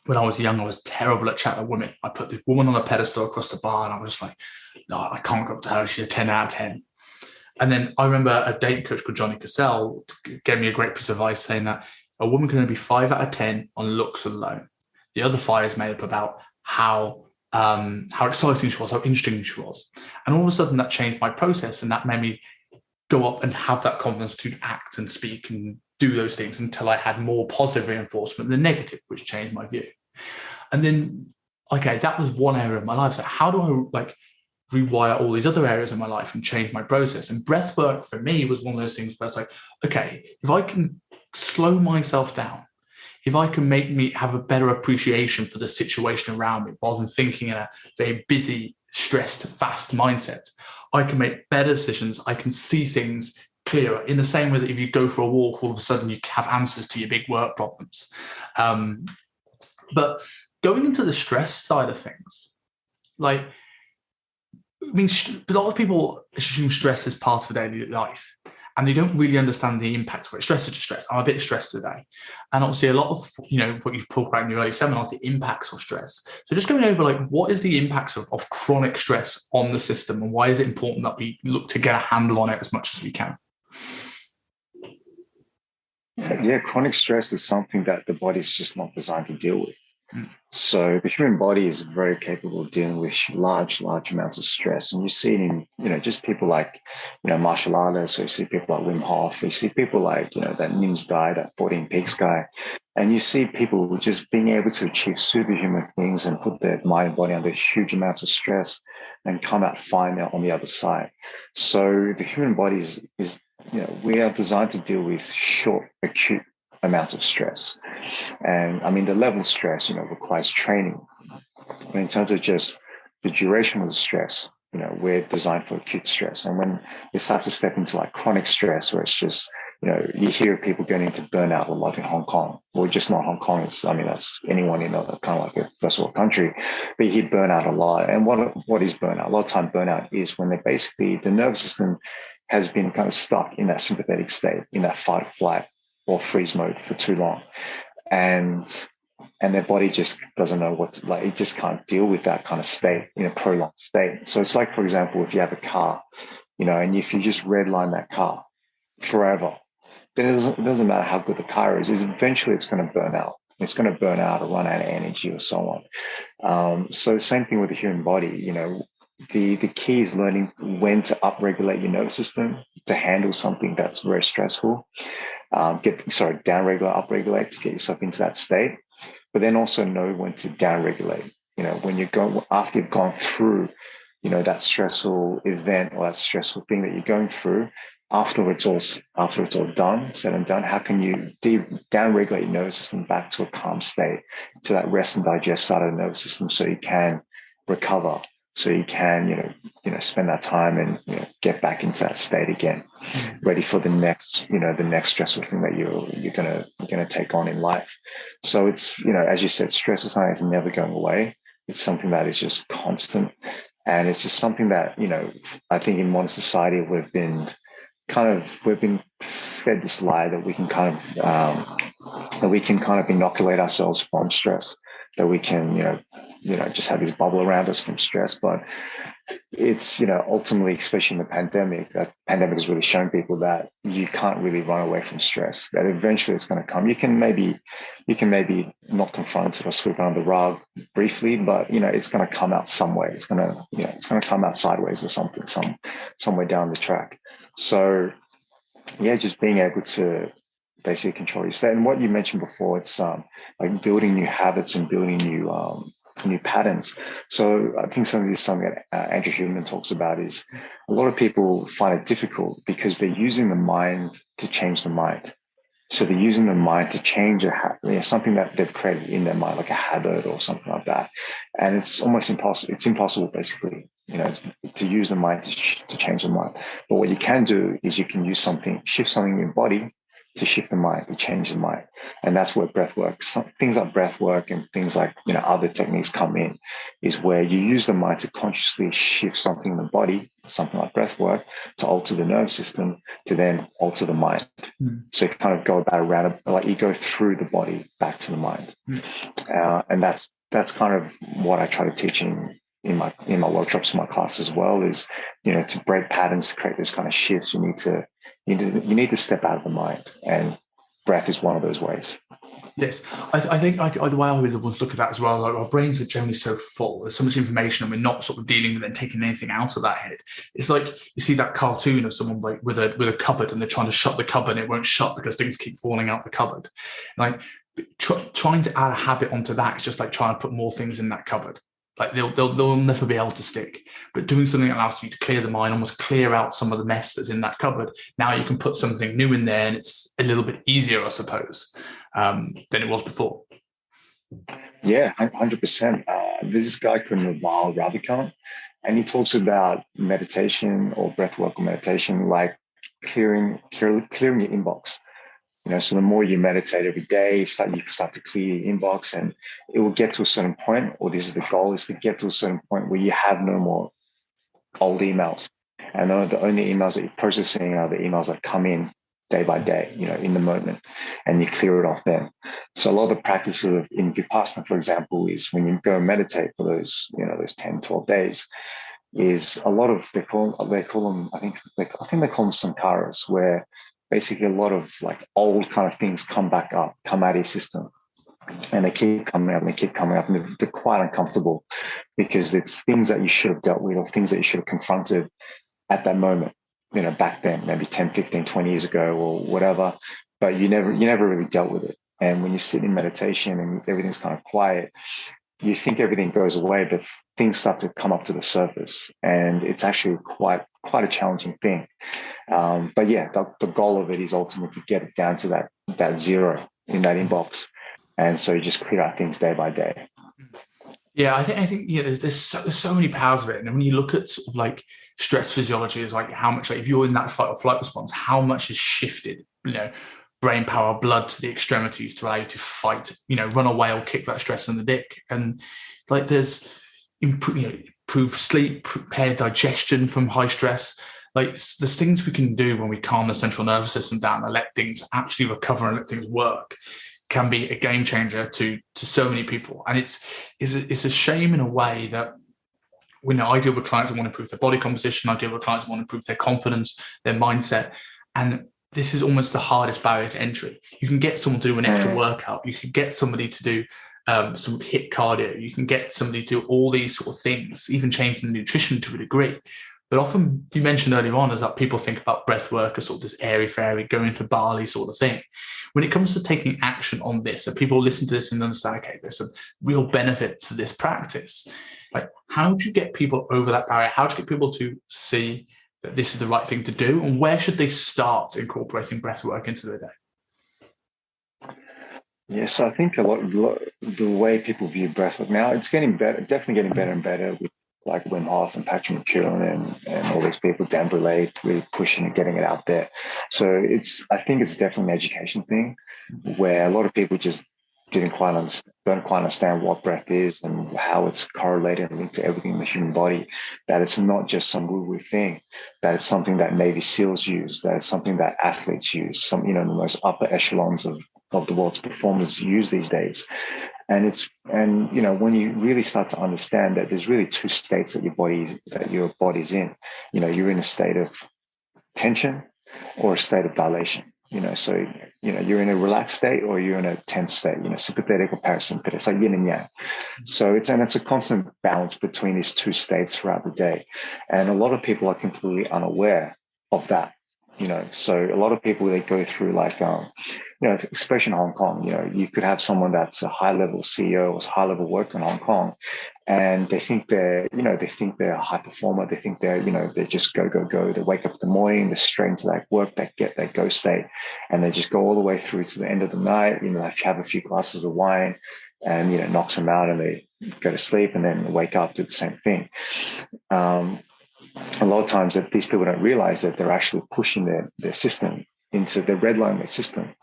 when I was young, I was terrible at chatting to women. I put the woman on a pedestal across the bar and I was like, no, I can't go up to her. She's a 10 out of 10. And then I remember a dating coach called Johnny Cassell gave me a great piece of advice saying that a woman can only be 5 out of 10 on looks alone. The other 5 is made up about how exciting she was, how interesting she was. And all of a sudden that changed my process and that made me go up and have that confidence to act and speak and do those things until I had more positive reinforcement than negative, which changed my view. And then, okay, that was one area of my life. So how do I like rewire all these other areas of my life and change my process? And breath work for me was one of those things where it's like, okay, if I can slow myself down, if I can make me have a better appreciation for the situation around me rather than thinking in a very busy, stressed, fast mindset, I can make better decisions. I can see things clearer in the same way that if you go for a walk, all of a sudden you have answers to your big work problems. But going into the stress side of things, like, I mean, a lot of people assume stress is part of daily life and they don't really understand the impact of it. Stress is just stress. I'm a bit stressed today. And obviously a lot of, what you've talked about in your early seminars, the impacts of stress. So just going over like, what is the impacts of chronic stress on the system and why is it important that we look to get a handle on it as much as we can? Yeah, chronic stress is something that the body's just not designed to deal with. So the human body is very capable of dealing with large amounts of stress. And you see it in, just people like, martial artists. So you see people like Wim Hof. You see people like, that Nim's guy, that 14 Peaks guy. And you see people just being able to achieve superhuman things and put their mind and body under huge amounts of stress and come out fine on the other side. So the human body is we are designed to deal with short, acute amounts of stress. And I mean, the level of stress, requires training. But in terms of just the duration of the stress, we're designed for acute stress. And when you start to step into like chronic stress, where it's just, you hear people getting into burnout a lot in Hong Kong, or just not Hong Kong. That's anyone in a kind of like a first world country, but you hear burnout a lot. And what is burnout? A lot of time burnout is when the nervous system has been kind of stuck in that sympathetic state, in that fight, flight, or freeze mode for too long. And their body just doesn't know what to, like, it just can't deal with that kind of state in a prolonged state. So it's like, for example, if you have a car, and if you just redline that car forever, then it doesn't matter how good the car is eventually it's going to burn out. It's going to burn out or run out of energy or so on. So same thing with the human body, the key is learning when to upregulate your nervous system to handle something that's very stressful. Downregulate, upregulate to get yourself into that state, but then also know when to downregulate. When after you've gone through, that stressful event or that stressful thing that you're going through, after it's all done, said and done, how can you downregulate your nervous system back to a calm state, to that rest and digest side of the nervous system, so you can recover. So you can, spend that time and get back into that state again, ready for the next stressful thing that you're gonna take on in life. So it's, as you said, stress is something that's never going away. It's something that is just constant. And it's just something that, I think in modern society, we've been fed this lie that we can kind of inoculate ourselves from stress, that we can, just have this bubble around us from stress. But it's, ultimately, especially in the pandemic, that pandemic has really shown people that you can't really run away from stress, that eventually it's going to come. You can maybe not confront it or sweep it under the rug briefly, but, it's going to come out some way. It's going to come out sideways or something, somewhere down the track. So yeah, just being able to basically control your state. And what you mentioned before, it's like building new habits and building new patterns. So I think something that Andrew Huberman talks about is a lot of people find it difficult because they're using the mind to change the mind. So they're using the mind to change something that they've created in their mind, like a habit or something like that. And it's almost impossible. It's impossible, basically, to use the mind to change the mind. But what you can do is you can shift something in your body to shift the mind, to change the mind. And that's where breath work, things like breath work and things like, other techniques come in, is where you use the mind to consciously shift something in the body, something like breath work, to alter the nervous system, to then alter the mind. So you kind of go about around, like you go through the body back to the mind. And that's kind of what I try to teach in my workshops, in my class as well, is, to break patterns, to create those kind of shifts, you need to step out of the mind, and breath is one of those ways. Yes, I think the way I would look at that as well, like our brains are generally so full, there's so much information, and we're not sort of dealing with it and taking anything out of that head. It's like you see that cartoon of someone like with a cupboard, and they're trying to shut the cupboard and it won't shut because things keep falling out the cupboard. Like trying to add a habit onto that is just like trying to put more things in that cupboard. Like they'll never be able to stick. But doing something that allows you to clear the mind, almost clear out some of the mess that's in that cupboard. Now you can put something new in there, and it's a little bit easier, I suppose, than it was before. Yeah, 100%. There's this guy called Naval Ravikant, and he talks about meditation or breathwork or meditation like clearing your inbox. So the more you meditate every day, you start to clear your inbox, and it will get to a certain point, or this is the goal, is to get to a certain point where you have no more old emails. And the only emails that you're processing are the emails that come in day by day, in the moment, and you clear it off then. So a lot of the practice in Vipassana, for example, is when you go and meditate for those 10, 12 days, is a lot of, they call them, I think they call them sankharas, where basically a lot of like old kind of things come out of your system, and they keep coming up and they're quite uncomfortable because it's things that you should have dealt with or things that you should have confronted at that moment, back then, maybe 10, 15, 20 years ago or whatever, but you never really dealt with it. And when you sit in meditation and everything's kind of quiet, you think everything goes away, but things start to come up to the surface, and it's actually quite a challenging thing. But yeah, the goal of it is ultimately to get it down to that zero in that inbox, and so you just clear out things day by day. Yeah, I think there's so many powers of it, and when you look at sort of like stress physiology, is like how much, like if you're in that fight or flight response, how much is shifted, brain power, blood to the extremities to allow you to fight, run away or kick that stress in the dick. And like there's improved sleep, impaired digestion from high stress. Like there's things we can do when we calm the central nervous system down and let things actually recover and let things work, can be a game changer to so many people. And it's a shame in a way that when I deal with clients that want to improve their body composition, I deal with clients that want to improve their confidence, their mindset, and this is almost the hardest barrier to entry. You can get someone to do an extra workout. You could get somebody to do some HIIT cardio. You can get somebody to do all these sort of things, even change the nutrition to a degree. But often, you mentioned earlier on, is that people think about breath work as sort of this airy-fairy, going to Bali sort of thing. When it comes to taking action on this, and people listen to this and understand, okay, there's some real benefits to this practice. Like, how do you get people over that barrier? How do you get people to see that this is the right thing to do? And where should they start incorporating breath work into their day? Yeah, so I think a lot the way people view breath work now, it's getting better, definitely getting better and better with like Wim Hof and Patrick Mckeeown and all these people, Dan Brulé, really pushing and getting it out there. So I think it's definitely an education thing where a lot of people just don't quite understand what breath is and how it's correlated and linked to everything in the human body, that it's not just some woo-woo thing, that it's something that Navy SEALs use, that it's something that athletes use, the most upper echelons of the world's performers use these days. And when you really start to understand that there's really two states that your body's in, you're in a state of tension or a state of dilation. So you're in a relaxed state or you're in a tense state, sympathetic or parasympathetic. It's like yin and yang. So it's a constant balance between these two states throughout the day. And a lot of people are completely unaware of that. So a lot of people, they go through especially in Hong Kong, you could have someone that's a high level CEO or high level worker in Hong Kong, and they think they're a high performer. They think they just go. They wake up in the morning, they're straight into that work, that go state, and they just go all the way through to the end of the night. They have a few glasses of wine, and knocks them out, and they go to sleep, and then wake up, do the same thing. A lot of times that these people don't realize that they're actually pushing their system into the red line, their system,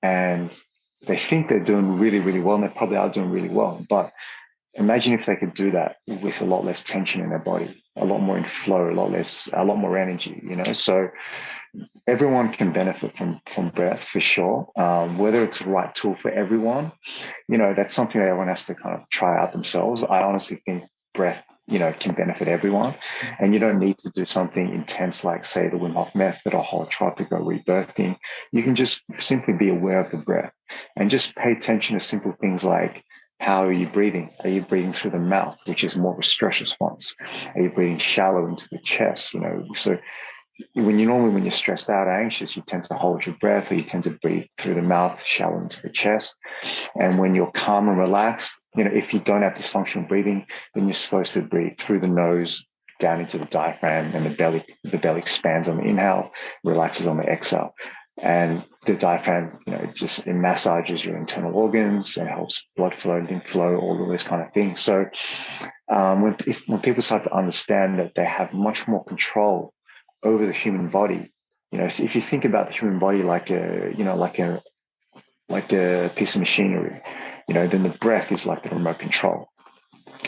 and they think they're doing really, really well, and they probably are doing really well. But imagine if they could do that with a lot less tension in their body, a lot more in flow, a lot more energy. So everyone can benefit from breath for sure. Whether it's the right tool for everyone, that's something that everyone has to kind of try out themselves. I honestly think breath can benefit everyone. And you don't need to do something intense like, say, the Wim Hof method or holotropic or rebirthing. You can just simply be aware of the breath and just pay attention to simple things like, how are you breathing? Are you breathing through the mouth, which is more of a stress response? Are you breathing shallow into the chest? So when you're stressed out or anxious, you tend to hold your breath, or you tend to breathe through the mouth, shallow into the chest. And when you're calm and relaxed, if you don't have dysfunctional breathing, then you're supposed to breathe through the nose, down into the diaphragm, and the belly expands on the inhale, relaxes on the exhale. And the diaphragm, it massages your internal organs and helps blood flow, lymph flow, all of those kind of things. So when people start to understand that they have much more control over the human body, if you think about the human body like a piece of machinery, then the breath is like the remote control.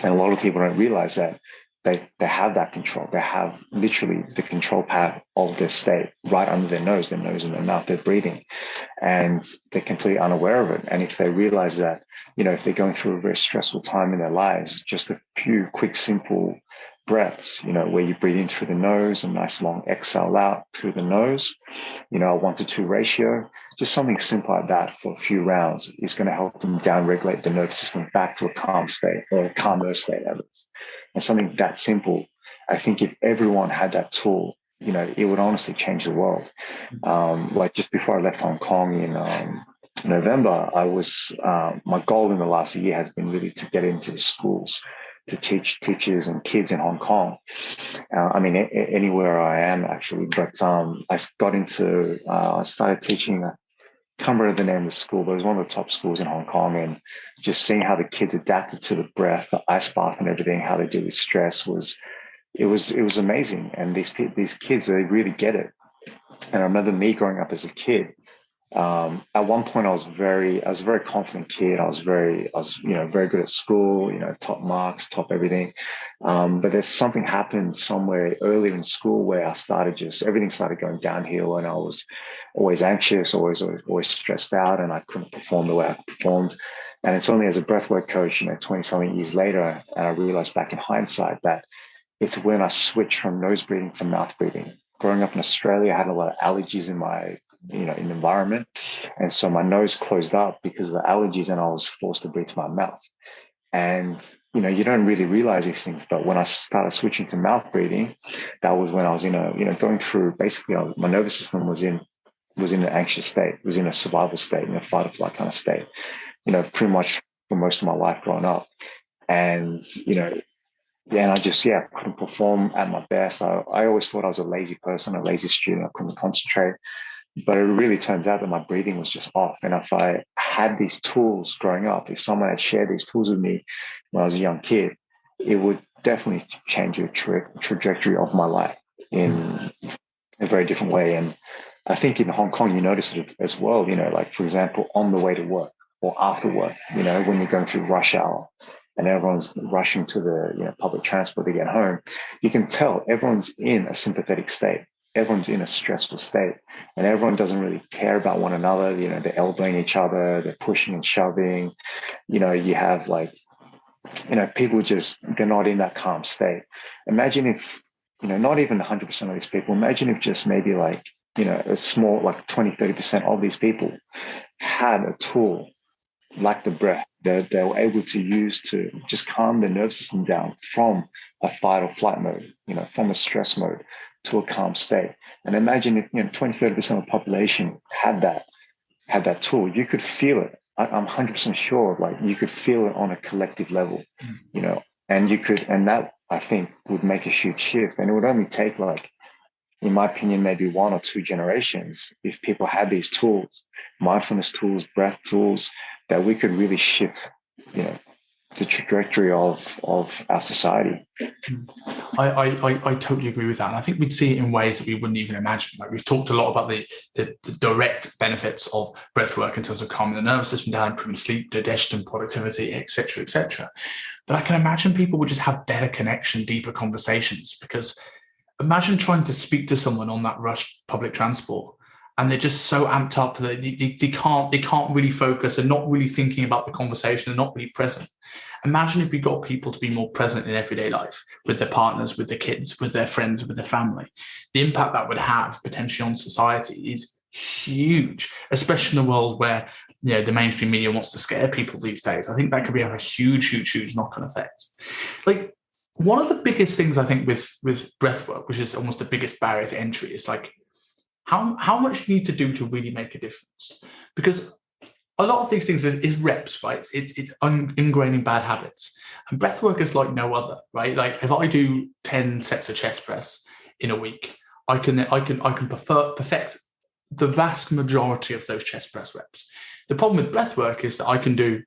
And a lot of people don't realize that they have that control. They have literally the control pad of their state right under their nose and their mouth. They're breathing, and they're completely unaware of it. And if they realize that, if they're going through a very stressful time in their lives, just a few quick, simple breaths, where you breathe in through the nose, a nice long exhale out through the nose, a 1-to-2 ratio, just something simple like that for a few rounds is going to help them down-regulate the nervous system back to a calm state, or a calmer state, at least. And something that simple, I think if everyone had that tool, it would honestly change the world. Like just before I left Hong Kong in November, my goal in the last year has been really to get into the schools to teach teachers and kids in Hong Kong. Anywhere I am actually, but I started teaching. I can't remember the name of the school, but it was one of the top schools in Hong Kong, and just seeing how the kids adapted to the breath, the ice bath, and everything, how they deal with stress was amazing. And these kids, they really get it. And I remember me growing up as a kid. At one point, I was a very confident kid. I was very good at school, top marks, top everything. But there's something happened somewhere earlier in school where everything started going downhill, and I was always anxious, always stressed out, and I couldn't perform the way I performed. And it's only as a breathwork coach, 20 something years later, and I realized back in hindsight that it's when I switched from nose breathing to mouth breathing. Growing up in Australia, I had a lot of allergies in my in the environment. And so my nose closed up because of the allergies, and I was forced to breathe to my mouth. And, you don't really realize these things. But when I started switching to mouth breathing, that was when I was going through, basically my nervous system was in an anxious state, was in a survival state, in a fight or flight kind of state, pretty much for most of my life growing up. And, and I just, couldn't perform at my best. I always thought I was a lazy person, a lazy student. I couldn't concentrate. But it really turns out that my breathing was just off. And if I had these tools growing up, if someone had shared these tools with me when I was a young kid, it would definitely change the trajectory of my life in a very different way. And I think in Hong Kong, you notice it as well, like, for example, on the way to work or after work, when you're going through rush hour and everyone's rushing to the public transport to get home, you can tell everyone's in a sympathetic state. Everyone's in a stressful state, and everyone doesn't really care about one another. They're elbowing each other, they're pushing and shoving. You have people they're not in that calm state. Imagine if, not even 100% of these people, imagine if just maybe a small, 20-30% of these people had a tool like the breath that they were able to use to just calm their nervous system down from a fight or flight mode, from a stress mode to a calm state. And imagine if 20-30% of the population had that tool. You could feel it. I'm 100% sure, you could feel it on a collective level, and that, I think, would make a huge shift. And it would only take, in my opinion, maybe 1 or 2 generations if people had these tools, mindfulness tools, breath tools, that we could really shift, the trajectory of our society. I totally agree with that. And I think we'd see it in ways that we wouldn't even imagine. We've talked a lot about the direct benefits of breath work in terms of calming the nervous system down, improving sleep, digestion, productivity, etc., etc. But I can imagine people would just have better connection, deeper conversations, because imagine trying to speak to someone on that rushed public transport and they're just so amped up that they can't really focus and not really thinking about the conversation and not really present. Imagine if we got people to be more present in everyday life with their partners, with their kids, with their friends, with their family. The impact that would have potentially on society is huge, especially in a world where the mainstream media wants to scare people these days. I think that could have a huge knock-on effect. One of the biggest things I think with breathwork, which is almost the biggest barrier to entry, is how much you need to do to really make a difference. Because a lot of these things is reps, right? It's ingraining bad habits. And breathwork is like no other, right? If I do 10 sets of chest press in a week, I can perfect the vast majority of those chest press reps. The problem with breathwork is that I can do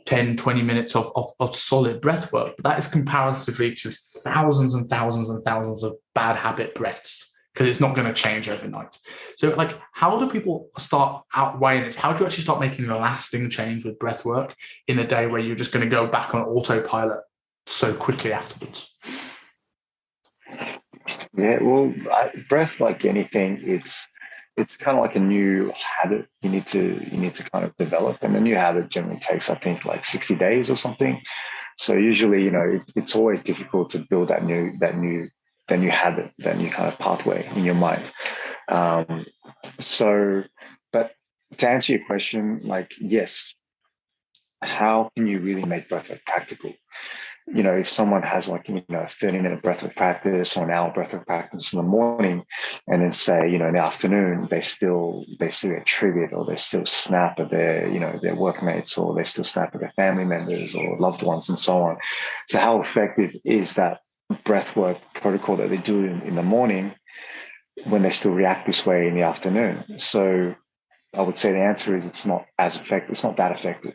10, 20 minutes of solid breath work, but that is comparatively to thousands and thousands and thousands of bad habit breaths, because it's not going to change overnight. So how do people start outweighing it? How do you actually start making a lasting change with breath work in a day where you're just going to go back on autopilot so quickly afterwards? Yeah, well, breath, like anything, it's kind of like a new habit you need to kind of develop, and the new habit generally takes, I think, 60 days or something. So usually, it's always difficult to build that new habit, that new kind of pathway in your mind. But to answer your question, yes, how can you really make breathwork practical? If someone has a 30-minute breathwork practice or an hour breathwork practice in the morning, and then say, in the afternoon, they still get triggered, or they still snap at their workmates, or they still snap at their family members or loved ones, and so on. So how effective is that breathwork protocol that they do in the morning when they still react this way in the afternoon? So I would say the answer is it's not as effective. It's not that effective.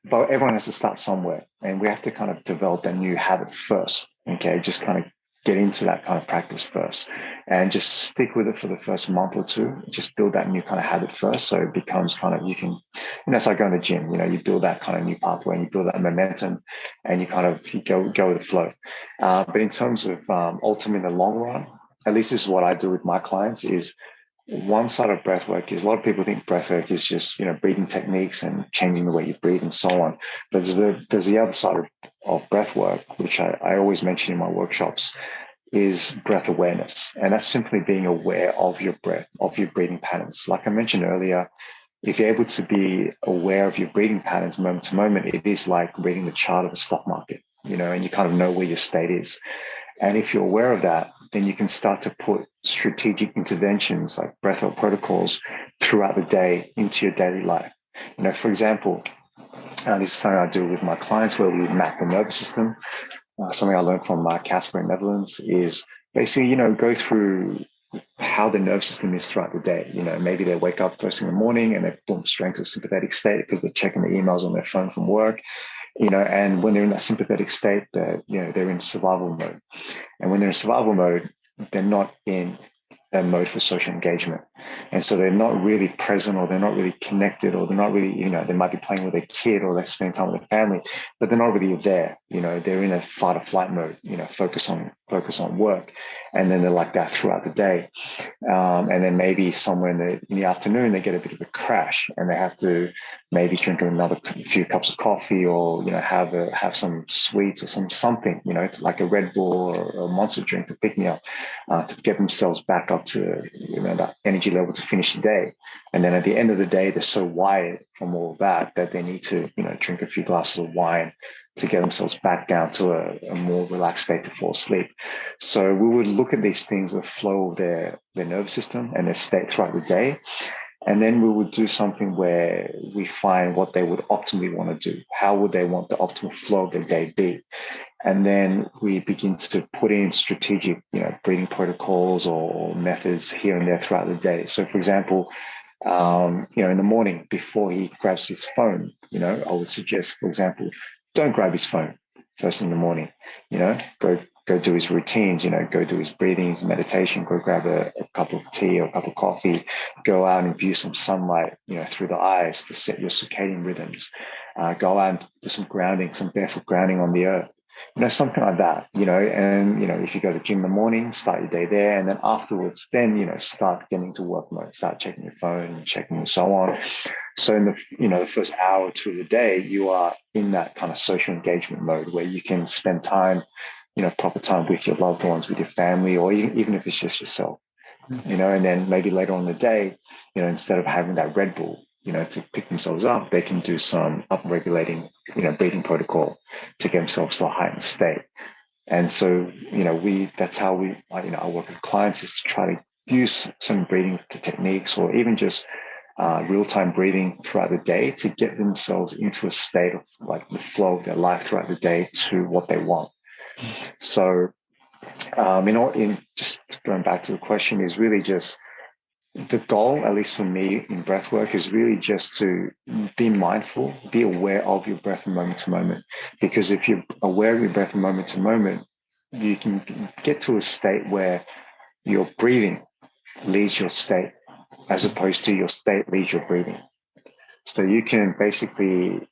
But everyone has to start somewhere, and we have to kind of develop that new habit first. Okay, just kind of get into that kind of practice first, and just stick with it for the first month or two. Just build that new kind of habit first, so it becomes kind of, you can, it's like going to the gym. You build that kind of new pathway, and you build that momentum, and you go with the flow. But in terms of ultimately in the long run, at least this is what I do with my clients, is one side of breathwork is, a lot of people think breathwork is just breathing techniques and changing the way you breathe and so on. But there's the other side of breathwork, which I always mention in my workshops, is breath awareness, and that's simply being aware of your breath, of your breathing patterns. Like I mentioned earlier, if you're able to be aware of your breathing patterns moment to moment, it is like reading the chart of the stock market, and you kind of know where your state is. And if you're aware of that, then you can start to put strategic interventions like breathwork protocols throughout the day into your daily life. For example, this is something I do with my clients, where we map the nervous system. Something I learned from Casper in Netherlands is basically, go through how the nervous system is throughout the day. Maybe they wake up first in the morning and they boom, straight into a sympathetic state because they're checking the emails on their phone from work. And when they're in that sympathetic state, they're in survival mode. And when they're in survival mode, they're not in a mode for social engagement. And so they're not really present, or they're not really connected, or they're not really, they might be playing with their kid, or they're spending time with their family, but they're not really there. They're in a fight or flight mode, focus on work. And then they're like that throughout the day. And then maybe somewhere in the afternoon, they get a bit of a crash, and they have to maybe drink another few cups of coffee, or, have some sweets or something, like a Red Bull or a Monster drink to pick me up, to get themselves back up to, that energy level to finish the day. And then at the end of the day, they're so wired from all of that they need to, drink a few glasses of wine to get themselves back down to a more relaxed state to fall asleep. So we would look at these things, the flow of their nervous system and their state throughout the day. And then we would do something where we find what they would optimally want to do. How would they want the optimal flow of their day be? And then we begin to put in strategic, breathing protocols or methods here and there throughout the day. So, for example, in the morning before he grabs his phone, I would suggest, for example, don't grab his phone first in the morning. Go do his routines, go do his breathing, his meditation, go grab a cup of tea or a cup of coffee, go out and view some sunlight, through the eyes to set your circadian rhythms. Go out and do some grounding, some barefoot grounding on the earth, something like that, and, if you go to the gym in the morning, start your day there. And then afterwards, then, start getting to work mode, start checking your phone, checking and so on. So in the first hour or two of the day, you are in that kind of social engagement mode where you can spend time, proper time with your loved ones, with your family, or even if it's just yourself, and then maybe later on in the day, instead of having that Red Bull, to pick themselves up, they can do some upregulating, breathing protocol to get themselves to a heightened state. And so, that's how I work with clients, is to try to use some breathing techniques, or even just real-time breathing throughout the day to get themselves into a state of like the flow of their life throughout the day to what they want. So, just going back to the question, is really just the goal, at least for me in breathwork, is really just to be mindful, be aware of your breath from moment to moment. Because if you're aware of your breath from moment to moment, you can get to a state where your breathing leads your state, as opposed to your state leads your breathing. So you can basically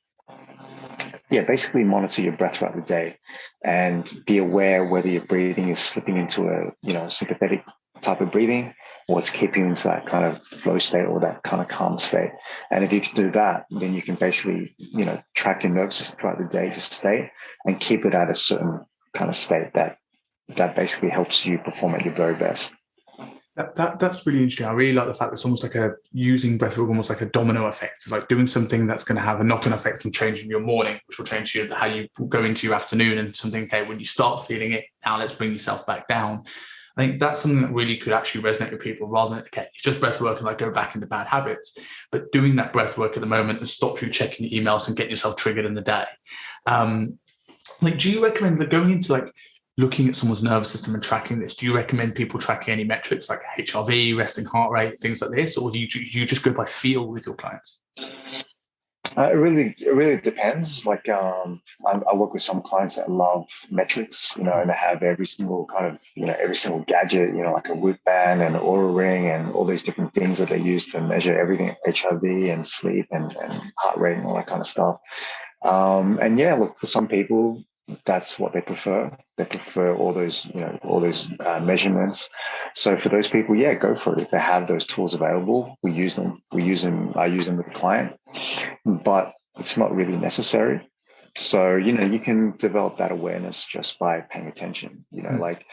monitor your breath throughout the day and be aware whether your breathing is slipping into a sympathetic type of breathing, or it's keeping into that kind of flow state or that kind of calm state. And if you can do that, then you can basically, track your nervous system throughout the day to state and keep it at a certain kind of state that basically helps you perform at your very best. That's really interesting. I really like the fact that it's almost like using breathwork almost like a domino effect. It's like doing something that's going to have a knock-on effect on changing your morning, which will change how you go into your afternoon, and something, okay, when you start feeling it, now let's bring yourself back down. I think that's something that really could actually resonate with people, rather than, okay, it's just breath work and go back into bad habits. But doing that breath work at the moment that stops you checking your emails and getting yourself triggered in the day. Do you recommend going into looking at someone's nervous system and tracking this? Do you recommend people tracking any metrics like HRV, resting heart rate, things like this? Or do you just go by feel with your clients? It really depends. I work with some clients that love metrics, and they have every single kind of, every single gadget, like a Whoop band and an Oura ring and all these different things that they use to measure everything, HRV and sleep and heart rate and all that kind of stuff. Look, for some people, that's what they prefer. They prefer all those measurements. So for those people, go for it. If they have those tools available, I use them with the client, but it's not really necessary. So, you can develop that awareness just by paying attention, like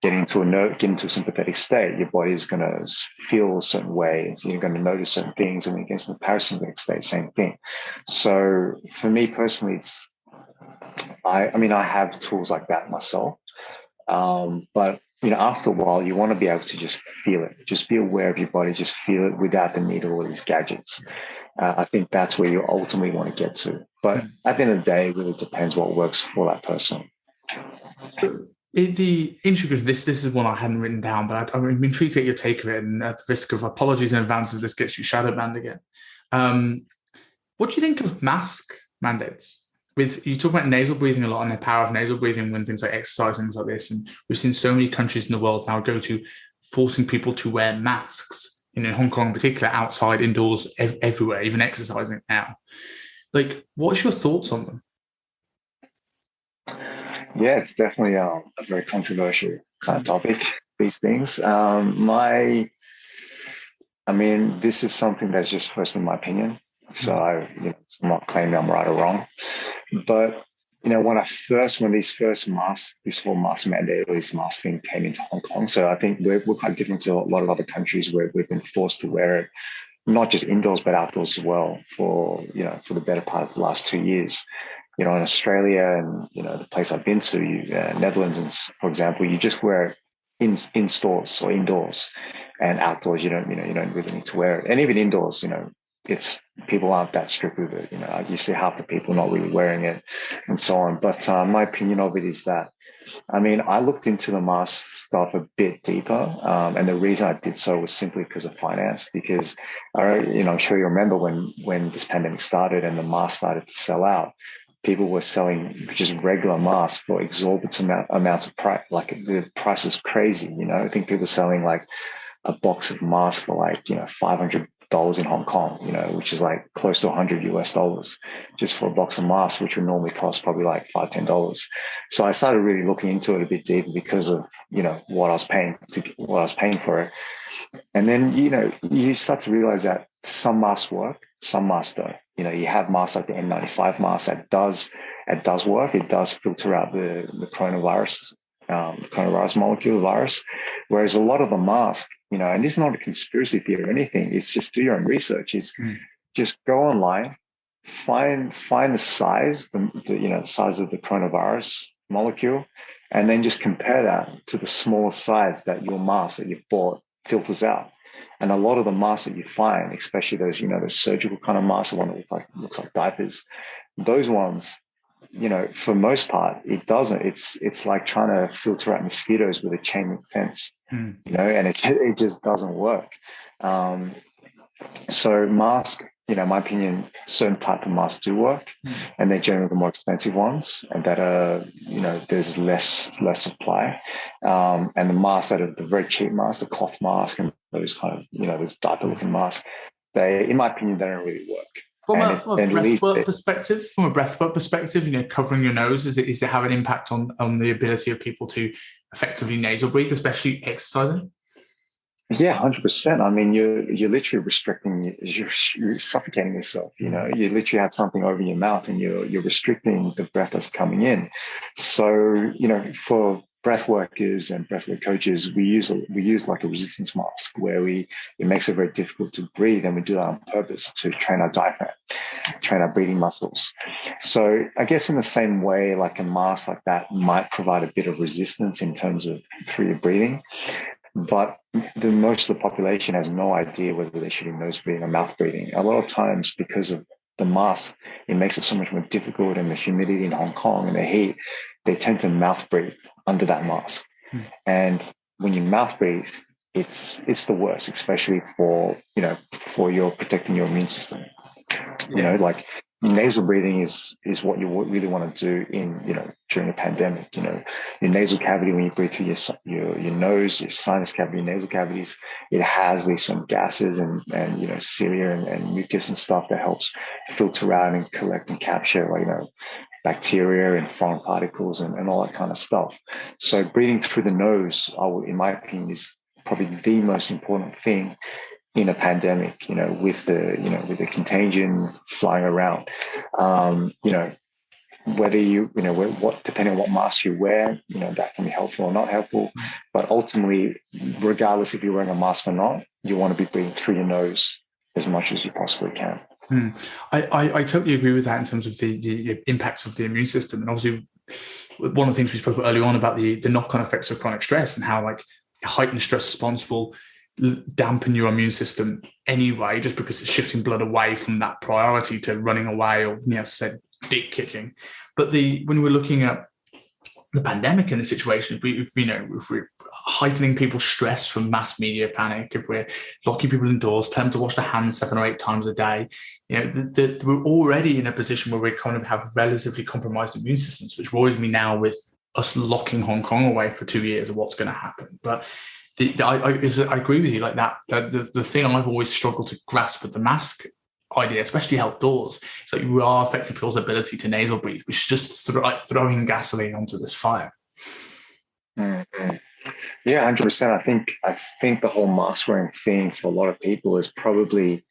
getting into a sympathetic state. Your body is going to feel a certain way. You're going to notice certain things, and when it gets in the parasympathetic state, same thing. So for me personally, I have tools like that myself. But after a while, you want to be able to just feel it, just be aware of your body, just feel it without the need of all these gadgets. I think that's where you ultimately want to get to. But at the end of the day, it really depends what works for that person. So the intricate, this is one I hadn't written down, but I'm intrigued to get your take of it, and at the risk of apologies in advance if this gets you shadow banned again. What do you think of mask mandates? You talk about nasal breathing a lot and the power of nasal breathing when things like exercise, things like this. And we've seen so many countries in the world now go to forcing people to wear masks, in Hong Kong in particular, outside, indoors, everywhere, even exercising now. Like, what's your thoughts on them? Yeah, it's definitely a very controversial kind of topic, these things. I mean, this is something that's just first in my opinion. So it's not claiming I'm right or wrong. But, when this whole mask mandate or this mask thing came into Hong Kong, so I think we're quite different to a lot of other countries where we've been forced to wear it, not just indoors, but outdoors as well for the better part of the last 2 years. In Australia and, the place I've been to, Netherlands, and for example, you just wear it in stores or indoors, and outdoors, you don't really need to wear it. And even indoors, it's people aren't that strict with it. You see half the people not really wearing it and so on. But my opinion of it is that, I mean, I looked into the mask stuff a bit deeper. And the reason I did so was simply because of finance, because, I'm sure you remember when this pandemic started and the mask started to sell out, people were selling just regular masks for exorbitant amounts of price. Like the price was crazy. I think people were selling like a box of masks for like, $500 in Hong Kong, which is like close to $100 just for a box of masks, which would normally cost probably like $5-10. So I started really looking into it a bit deeper because of, what I was paying for it. And then, you start to realize that some masks work, some masks don't. You have masks like the N95 mask that does work. It does filter out the coronavirus molecule, virus. Whereas a lot of the masks, and it's not a conspiracy theory or anything, it's just do your own research. Just go online, find the size, the size of the coronavirus molecule, and then just compare that to the smaller size that your mask that you've bought filters out. And a lot of the masks that you find, especially those, the surgical kind of masks, the one that looks like diapers, those ones, for the most part, it doesn't. It's like trying to filter out mosquitoes with a chain link fence, and it just doesn't work. So mask, in my opinion, certain type of masks do work, and they're generally the more expensive ones, and that are, there's less supply. And the masks that are the very cheap masks, the cloth mask, and those kind of, those diaper looking masks, they, in my opinion, they don't really work. From a breathwork perspective, covering your nose, is it have an impact on the ability of people to effectively nasal breathe, especially exercising? Yeah, 100%. I mean, you're literally restricting, you're suffocating yourself. You literally have something over your mouth, and you're restricting the breath that's coming in. So, for breath workers and breathwork coaches, we use like a resistance mask where it makes it very difficult to breathe, and we do that on purpose to train our diaphragm, train our breathing muscles. So I guess in the same way, like a mask like that might provide a bit of resistance in terms of through your breathing. But most of the population has no idea whether they should be nose breathing or mouth breathing. A lot of times, because of the mask, it makes it so much more difficult, and the humidity in Hong Kong and the heat, they tend to mouth breathe under that mask. And when you mouth breathe, it's the worst, especially for your protecting your immune system. Like nasal breathing is what you really want to do during a pandemic. Your nasal cavity, when you breathe through your nose, your sinus cavity, nasal cavities, it has these gases and cilia and mucus and stuff that helps filter out and collect and capture bacteria and foreign particles and all that kind of stuff. So breathing through the nose, in my opinion, is probably the most important thing in a pandemic, with the contagion flying around. Whether depending on what mask you wear, that can be helpful or not helpful. But ultimately, regardless if you're wearing a mask or not, you want to be breathing through your nose as much as you possibly can. I totally agree with that in terms of the impacts of the immune system. And obviously, one of the things we spoke about earlier on about the knock-on effects of chronic stress, and how heightened stress response will dampen your immune system anyway, just because it's shifting blood away from that priority to running away or, said, dick kicking. But when we're looking at the pandemic and the situation, if we're heightening people's stress from mass media panic, if we're locking people indoors, tell them to wash their hands 7 or 8 times a day, we're already in a position where we kind of have relatively compromised immune systems, which worries me now with us locking Hong Kong away for 2 years of what's going to happen. But I agree with you like that. The thing I've always struggled to grasp with the mask idea, especially outdoors, is that you are affecting people's ability to nasal breathe, which is just like throwing gasoline onto this fire. Mm-hmm. Yeah, 100%. I think the whole mask wearing thing for a lot of people is probably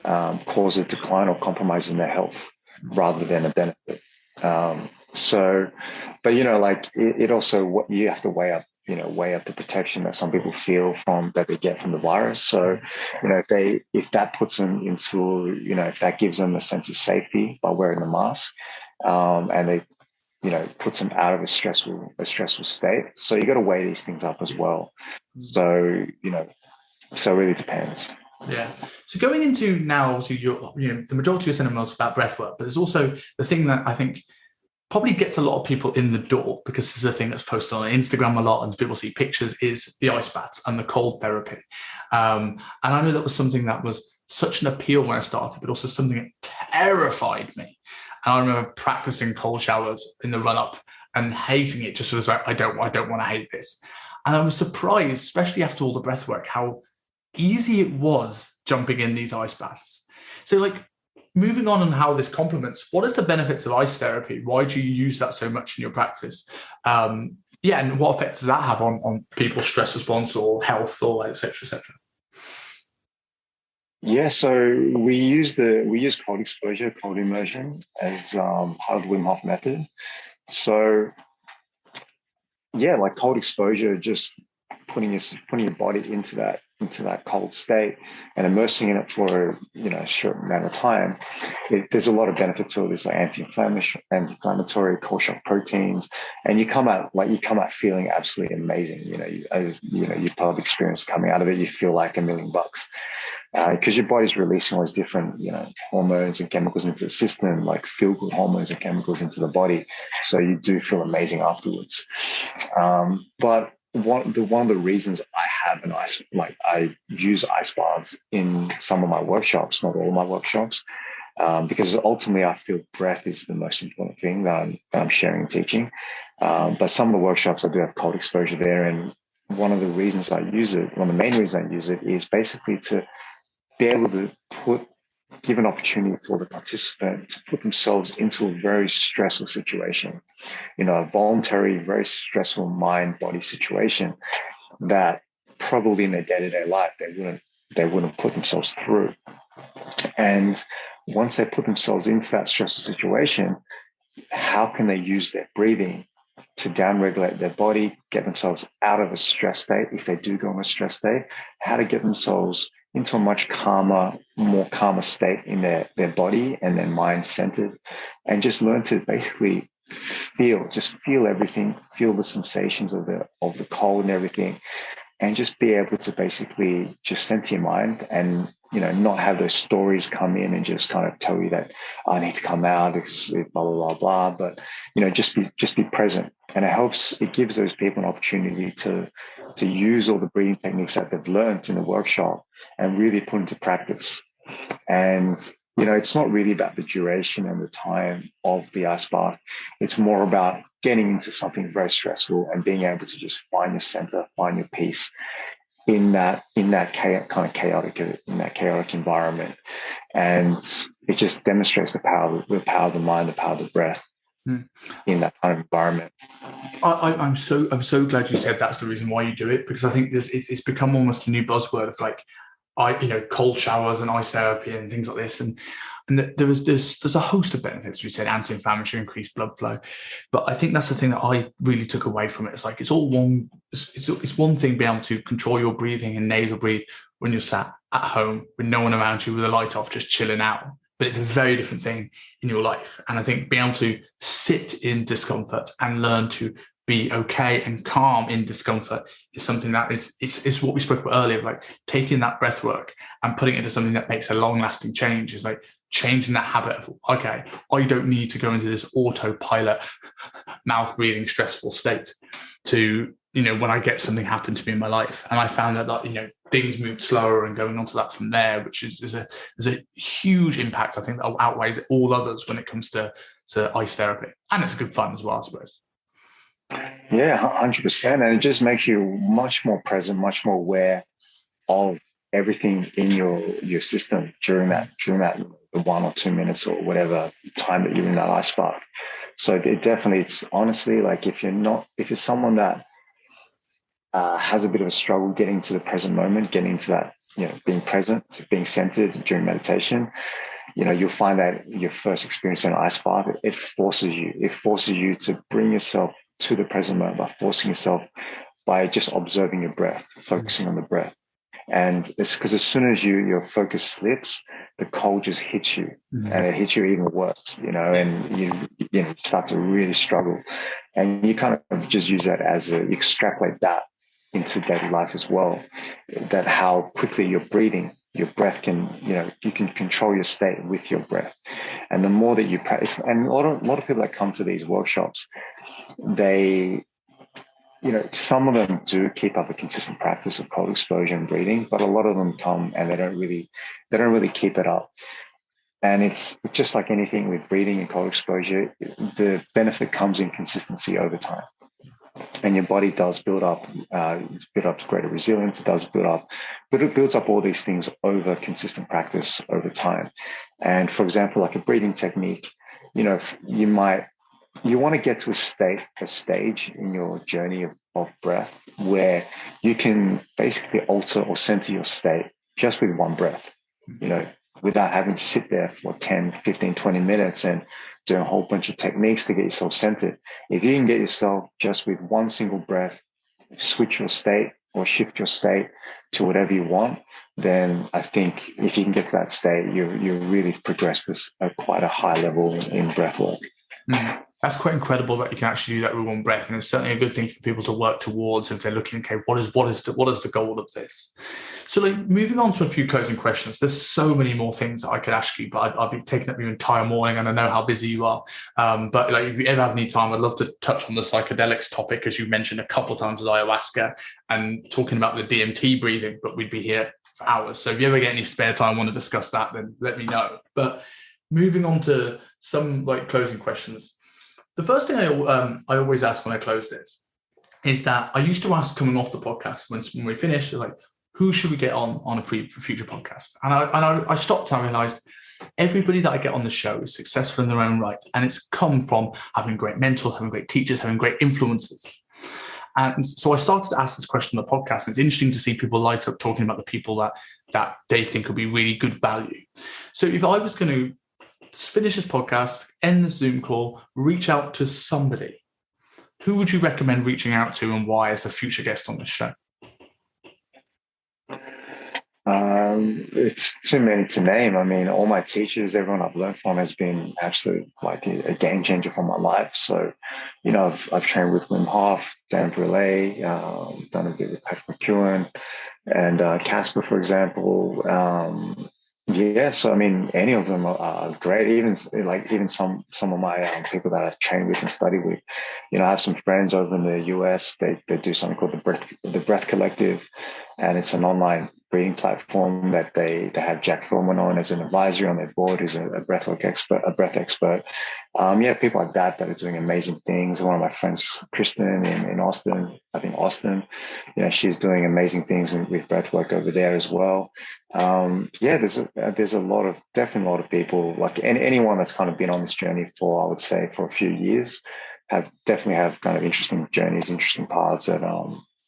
caused a decline or compromise in their health rather than a benefit. So, but like it also, what you have to weigh up the protection that some people feel from that they get from the virus. So, if that puts them into, if that gives them a sense of safety by wearing the mask, and they puts them out of a stressful state. So you got to weigh these things up as well. So, so it really depends. Yeah. So going into now, obviously, the majority of your cinema is about breath work, but there's also the thing that I think probably gets a lot of people in the door, because this is a thing that's posted on Instagram a lot and people see pictures, is the ice baths and the cold therapy. And I know that was something that was such an appeal when I started, but also something that terrified me. And I remember practicing cold showers in the run up and hating it, just because I don't want to hate this. And I was surprised, especially after all the breath work, how easy it was jumping in these ice baths. So like moving on how this complements, what is the benefits of ice therapy? Why do you use that so much in your practice? And what effect does that have on people's stress response or health or et cetera, et cetera? Yeah, so we use cold exposure, cold immersion as part of the Wim Hof method. So yeah, like cold exposure, just putting your body into that cold state and immersing in it for a short amount of time. There's a lot of benefit to it. There's like anti-inflammatory, cold shock proteins, and you come out feeling absolutely amazing. You've probably experienced coming out of it. You feel like $1 million. Because your body's releasing all these different, hormones and chemicals into the system, like feel-good hormones and chemicals into the body. So you do feel amazing afterwards. But one of the reasons I have I use ice baths in some of my workshops, not all of my workshops, because ultimately I feel breath is the most important thing that I'm sharing and teaching. But some of the workshops I do have cold exposure there, and one of the main reasons I use it is basically to be able to give an opportunity for the participant to put themselves into a very stressful situation, a voluntary, very stressful mind-body situation that probably in their day-to-day life they wouldn't put themselves through. And once they put themselves into that stressful situation, how can they use their breathing to downregulate their body, get themselves out of a stress state if they do go in a stress state, how to get themselves into a much more calmer state in their body and their mind centered, and just learn to basically feel everything, feel the sensations of the cold and everything, and just be able to basically just center your mind and not have those stories come in and just kind of tell you that I need to come out, it's blah blah blah blah. But just be present, and it gives those people an opportunity to use all the breathing techniques that they've learned in the workshop and really put into practice. And it's not really about the duration and the time of the ice bath. It's more about getting into something very stressful and being able to just find your center, find your peace in that chaotic environment. And it just demonstrates the power of the mind, the power of the breath in that kind of environment. I'm so glad you said that's the reason why you do it, because I think it's become almost a new buzzword of like, cold showers and ice therapy and things like this. And there's a host of benefits. We said anti-inflammatory, increased blood flow, but I think that's the thing that I really took away from it. It's like it's one thing being able to control your breathing and nasal breathe when you're sat at home with no one around you with the light off, just chilling out. But it's a very different thing in your life. And I think being able to sit in discomfort and learn to be okay and calm in discomfort is something that is what we spoke about earlier, like taking that breath work and putting it into something that makes a long-lasting change. Is like changing that habit of, okay, I don't need to go into this autopilot mouth breathing stressful state to, when I get something happen to me in my life. And I found that things moved slower, and going on to that from there, which is a huge impact, I think, that outweighs all others when it comes to ice therapy. And it's good fun as well, I suppose. Yeah, 100%. And it just makes you much more present, much more aware of everything in your system during that 1 or 2 minutes or whatever time that you're in that ice bath. So it definitely, it's honestly like if you're someone that has a bit of a struggle getting to the present moment, getting into that, being present, being centered during meditation, you'll find that your first experience in an ice bath, it forces you to bring yourself to the present moment by forcing yourself by just observing your breath, focusing on the breath. And it's because as soon as your focus slips, the cold just hits you, and it hits you even worse, and you start to really struggle. And you kind of just use that you extrapolate that into daily life as well, that how quickly you're breathing, your breath can, you can control your state with your breath. And the more that you practice, and a lot of people that come to these workshops, they, some of them do keep up a consistent practice of cold exposure and breathing, but a lot of them come and they don't really keep it up. And it's just like anything with breathing and cold exposure, the benefit comes in consistency over time. And your body does build up to greater resilience. It does build up, but it builds up all these things over consistent practice over time. And for example, like a breathing technique, you want to get to a stage in your journey of breath where you can basically alter or center your state just with one breath, you know, without having to sit there for 10, 15, 20 minutes and do a whole bunch of techniques to get yourself centered. If you can get yourself just with one single breath, switch your state or shift your state to whatever you want, then I think if you can get to that state, you really progress this at quite a high level in breath work. That's quite incredible that you can actually do that with one breath, and it's certainly a good thing for people to work towards if they're looking. Okay, what is the goal of this? So, like, moving on to a few closing questions. There's so many more things that I could ask you, but I'd be taking up your entire morning, and I know how busy you are. But like, if you ever have any time, I'd love to touch on the psychedelics topic, as you mentioned a couple of times with ayahuasca and talking about the DMT breathing. But we'd be here for hours. So, if you ever get any spare time, want to discuss that, then let me know. But moving on to some like closing questions. The first thing I always ask when I close this is that I used to ask coming off the podcast when we finish, like, who should we get on a future podcast? And I stopped and I realized everybody that I get on the show is successful in their own right. And it's come from having great mentors, having great teachers, having great influences. And so I started to ask this question on the podcast. And it's interesting to see people light up talking about the people that they think would be really good value. So if I was going to finish this podcast, end the Zoom call, reach out to somebody, who would you recommend reaching out to and why as a future guest on the show? It's too many to name. I mean, all my teachers, everyone I've learned from has been absolute like a game changer for my life. So, I've trained with Wim Hof, Brian Lai, done a bit with Patrick Mckeeown, and Casper, for example. Yeah, so I mean, any of them are great. Even some of my people that I've trained with and studied with. I have some friends over in the US. They do something called the Breath Collective, and it's an online breathing platform that they have Jack Philman on as an advisory on their board, who's a breathwork expert, a breath expert. Yeah, people like that are doing amazing things. One of my friends, Kristen in Austin, I think Austin, she's doing amazing things with breathwork over there as well. Yeah, there's definitely a lot of people, like anyone that's kind of been on this journey for, I would say, for a few years, definitely have kind of interesting journeys, interesting paths that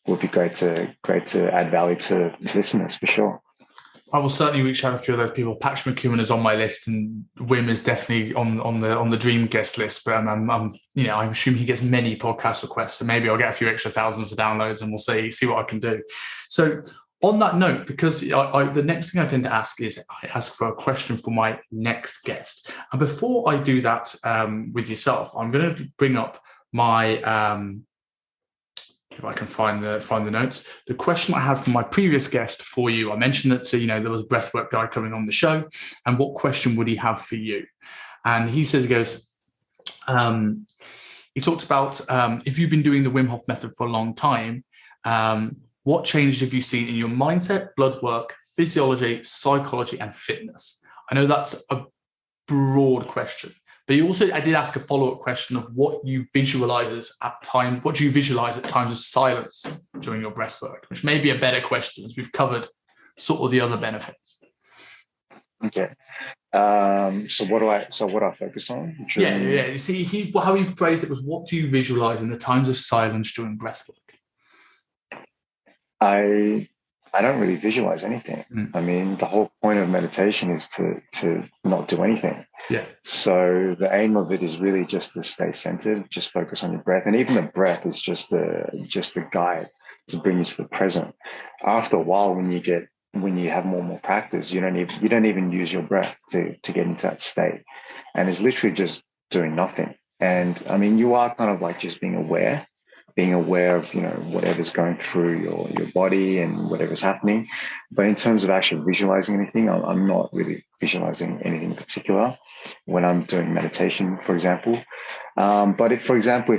would be great to add value to listeners for sure. I will certainly reach out to a few of those people. Patrick Mckeeown is on my list, and Wim is definitely on the dream guest list. But I'm assuming he gets many podcast requests, so maybe I'll get a few extra thousands of downloads, and we'll see what I can do. So, on that note, because the next thing I tend to ask is I ask for a question for my next guest, and before I do that with yourself, I'm going to bring up my. If I can find the notes, the question I had from my previous guest for you, I mentioned that there was a breathwork guy coming on the show, and what question would he have for you? And he says, he talks about if you've been doing the Wim Hof method for a long time, what changes have you seen in your mindset, blood work, physiology, psychology, and fitness? I know that's a broad question, But I did ask a follow-up question of what do you visualize at times of silence during your breath work, which may be a better question as we've covered sort of the other benefits. Okay. So what do I focus on? Yeah. You see, how he phrased it was, what do you visualize in the times of silence during breath work? I don't really visualize anything. I mean, the whole point of meditation is to not do anything. Yeah. So the aim of it is really just to stay centered, just focus on your breath. And even the breath is just a guide to bring you to the present. After a while, when you have more and more practice, you don't even use your breath to get into that state. And it's literally just doing nothing. And I mean, you are kind of like just being aware of, whatever's going through your body and whatever's happening. But in terms of actually visualizing anything, I'm not really visualizing anything in particular when I'm doing meditation, for example. But if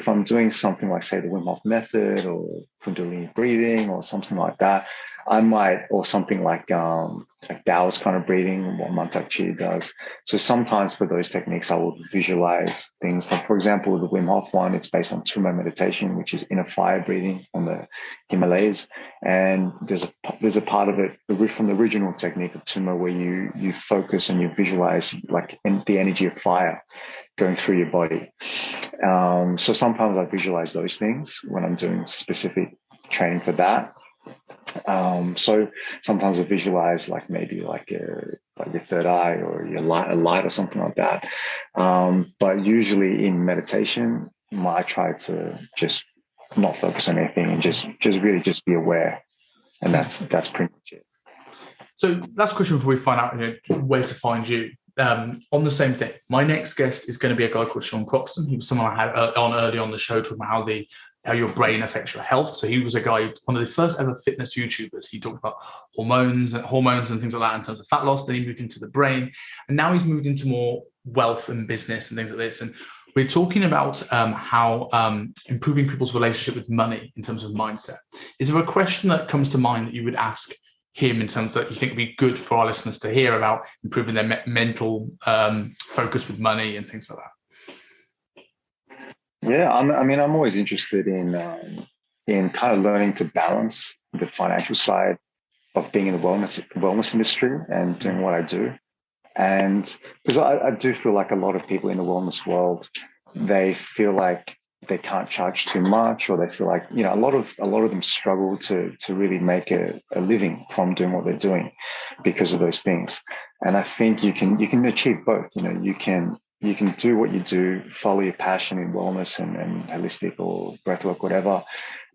I'm doing something like, say, the Wim Hof method or Kundalini breathing or something like that, I might, or something like Taoist kind of breathing, what Mantak Chi does. So sometimes for those techniques, I will visualize things. Like, for example, the Wim Hof one, it's based on Tummo meditation, which is inner fire breathing on the Himalayas. And there's a part of it from the original technique of Tummo where you focus and you visualize like the energy of fire going through your body. So sometimes I visualize those things when I'm doing specific training for that. So sometimes I visualize like maybe like your third eye or a light or something like that. But usually in meditation, I try to just not focus on anything and just really just be aware. And that's pretty much it. So last question before we find out where to find you. On the same thing, my next guest is going to be a guy called Sean Croxton. He was someone I had on early on the show talking about how your brain affects your health. So he was a guy, one of the first ever fitness YouTubers. He talked about hormones and things like that in terms of fat loss. Then he moved into the brain, and now he's moved into more wealth and business and things like this. And we're talking about how improving people's relationship with money in terms of mindset. Is there a question that comes to mind that you would ask him in terms that you think would be good for our listeners to hear about improving their mental focus with money and things like that? Yeah, I'm always interested in kind of learning to balance the financial side of being in the wellness industry and doing what I do. And because I do feel like a lot of people in the wellness world, they feel like they can't charge too much, or they feel like, a lot of them struggle to really make a living from doing what they're doing because of those things. And I think you can achieve both. You can do what you do, follow your passion in wellness and holistic or breathwork, whatever,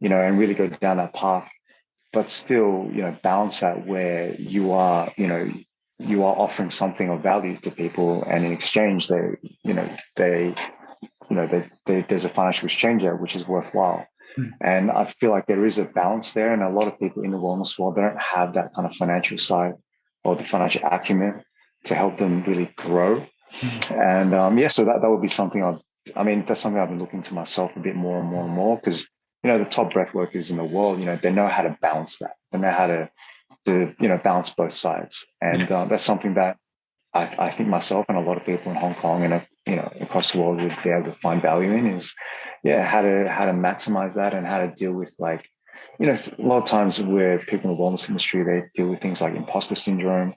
and really go down that path, but still, balance that where you are offering something of value to people, and in exchange, there's a financial exchange there, which is worthwhile. And I feel like there is a balance there, and a lot of people in the wellness world, they don't have that kind of financial side or the financial acumen to help them really grow. And so that would be something that's something I've been looking to myself a bit more and more and more, because the top breath workers in the world, they know how to balance that. They know how to balance both sides, and that's something that I think myself and a lot of people in Hong Kong and across the world would be able to find value in, is how to maximize that, and how to deal with, like, a lot of times where people in the wellness industry, they deal with things like imposter syndrome,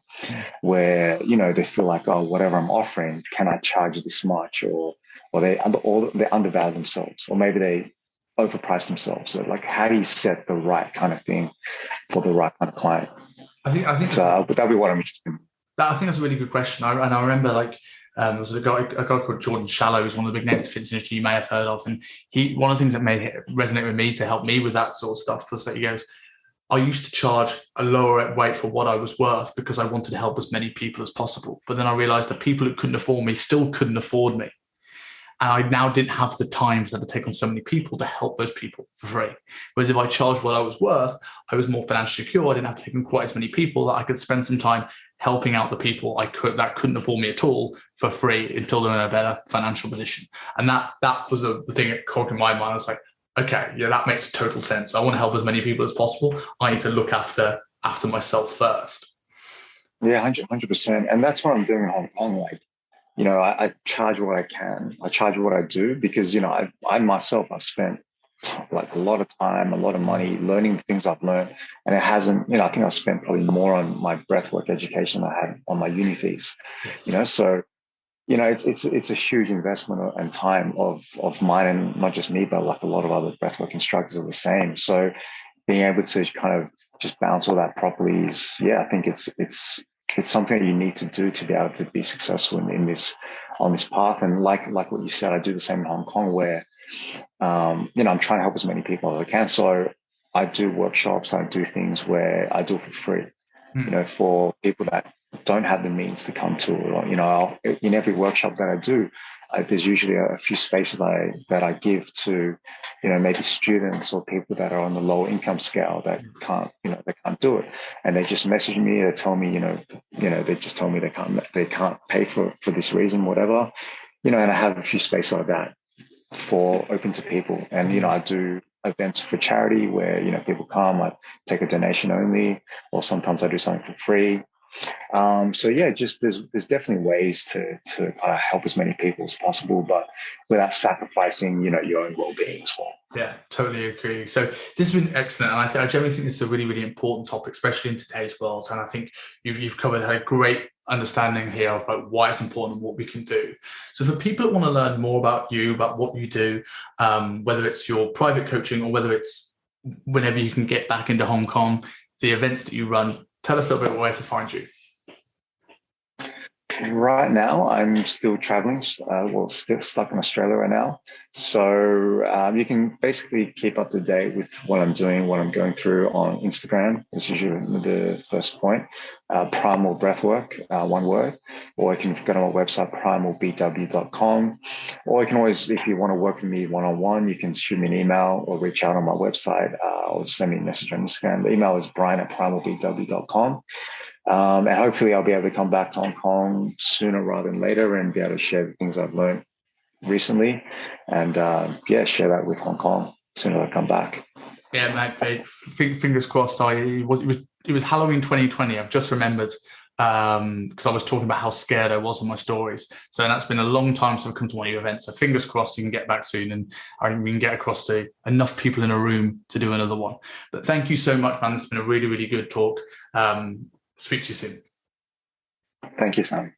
where they feel like, oh, whatever I'm offering, can I charge this much, or they undervalue themselves, or maybe they overprice themselves. So, like, how do you set the right kind of thing for the right kind of client? I think so. That'd be what I'm interested in. I think that's a really good question. I remember there was a guy called Jordan Shallow, who's one of the big names to fitness industry you may have heard of. And one of the things that made it resonate with me to help me with that sort of stuff was that he goes, I used to charge a lower rate for what I was worth because I wanted to help as many people as possible. But then I realized that people who couldn't afford me still couldn't afford me. And I now didn't have the time to take on so many people to help those people for free. Whereas if I charged what I was worth, I was more financially secure. I didn't have to take on quite as many people, that I could spend some time helping out the people that couldn't afford me at all for free until they're in a better financial position. And that was the thing that caught in my mind. I was like, okay, yeah, that makes total sense. I want to help as many people as possible. I need to look after myself first. Yeah, 100%. And that's what I'm doing in Hong Kong. Like, I charge what I can. I charge what I do because, I myself, I've spent like a lot of time, a lot of money learning the things I've learned. And it hasn't, I think I've spent probably more on my breathwork education than I had on my uni fees, Yes. so, it's a huge investment and time of mine, and not just me, but like a lot of other breathwork instructors are the same. So being able to kind of just balance all that properly is, I think it's something that you need to do to be able to be successful in this on this path. And like what you said, I do the same in Hong Kong, where I'm trying to help as many people as I can. So I do workshops, I do things where I do it for free, for people that don't have the means to come to it. Or, in every workshop that I do, there's usually a few spaces that I give to, maybe students or people that are on the lower income scale that they can't do it. And they just message me, they tell me, they just tell me they can't pay for this reason, whatever, and I have a few spaces like that for open to people. And, I do events for charity where, people come, I take a donation only, or sometimes I do something for free. So yeah, just there's definitely ways to kind of help as many people as possible, but without sacrificing, your own well-being as well. Yeah, totally agree. So this has been excellent, and I generally think this is a really, really important topic, especially in today's world. And I think you've covered a great understanding here of like why it's important and what we can do. So for people that want to learn more about you, about what you do, whether it's your private coaching or whether it's whenever you can get back into Hong Kong, the events that you run, tell us a little bit where to find you. Right now, I'm still traveling. Still stuck in Australia right now. So you can basically keep up to date with what I'm doing, what I'm going through on Instagram. It's usually the first point. Primal Breathwork, one word. Or you can go to my website, primalbw.com. Or you can always, if you want to work with me one-on-one, you can shoot me an email or reach out on my website, or send me a message on Instagram. The email is brian@primalbw.com. And hopefully I'll be able to come back to Hong Kong sooner rather than later and be able to share the things I've learned recently, and share that with Hong Kong as soon as I come back. Yeah, mate. Fingers crossed. It was Halloween 2020. I've just remembered because I was talking about how scared I was on my stories. So that's been a long time since I've come to one of your events. So fingers crossed you can get back soon, and we can get across to enough people in a room to do another one. But thank you so much, man. It's been a really, really good talk. Speak to you soon. Thank you, Sam.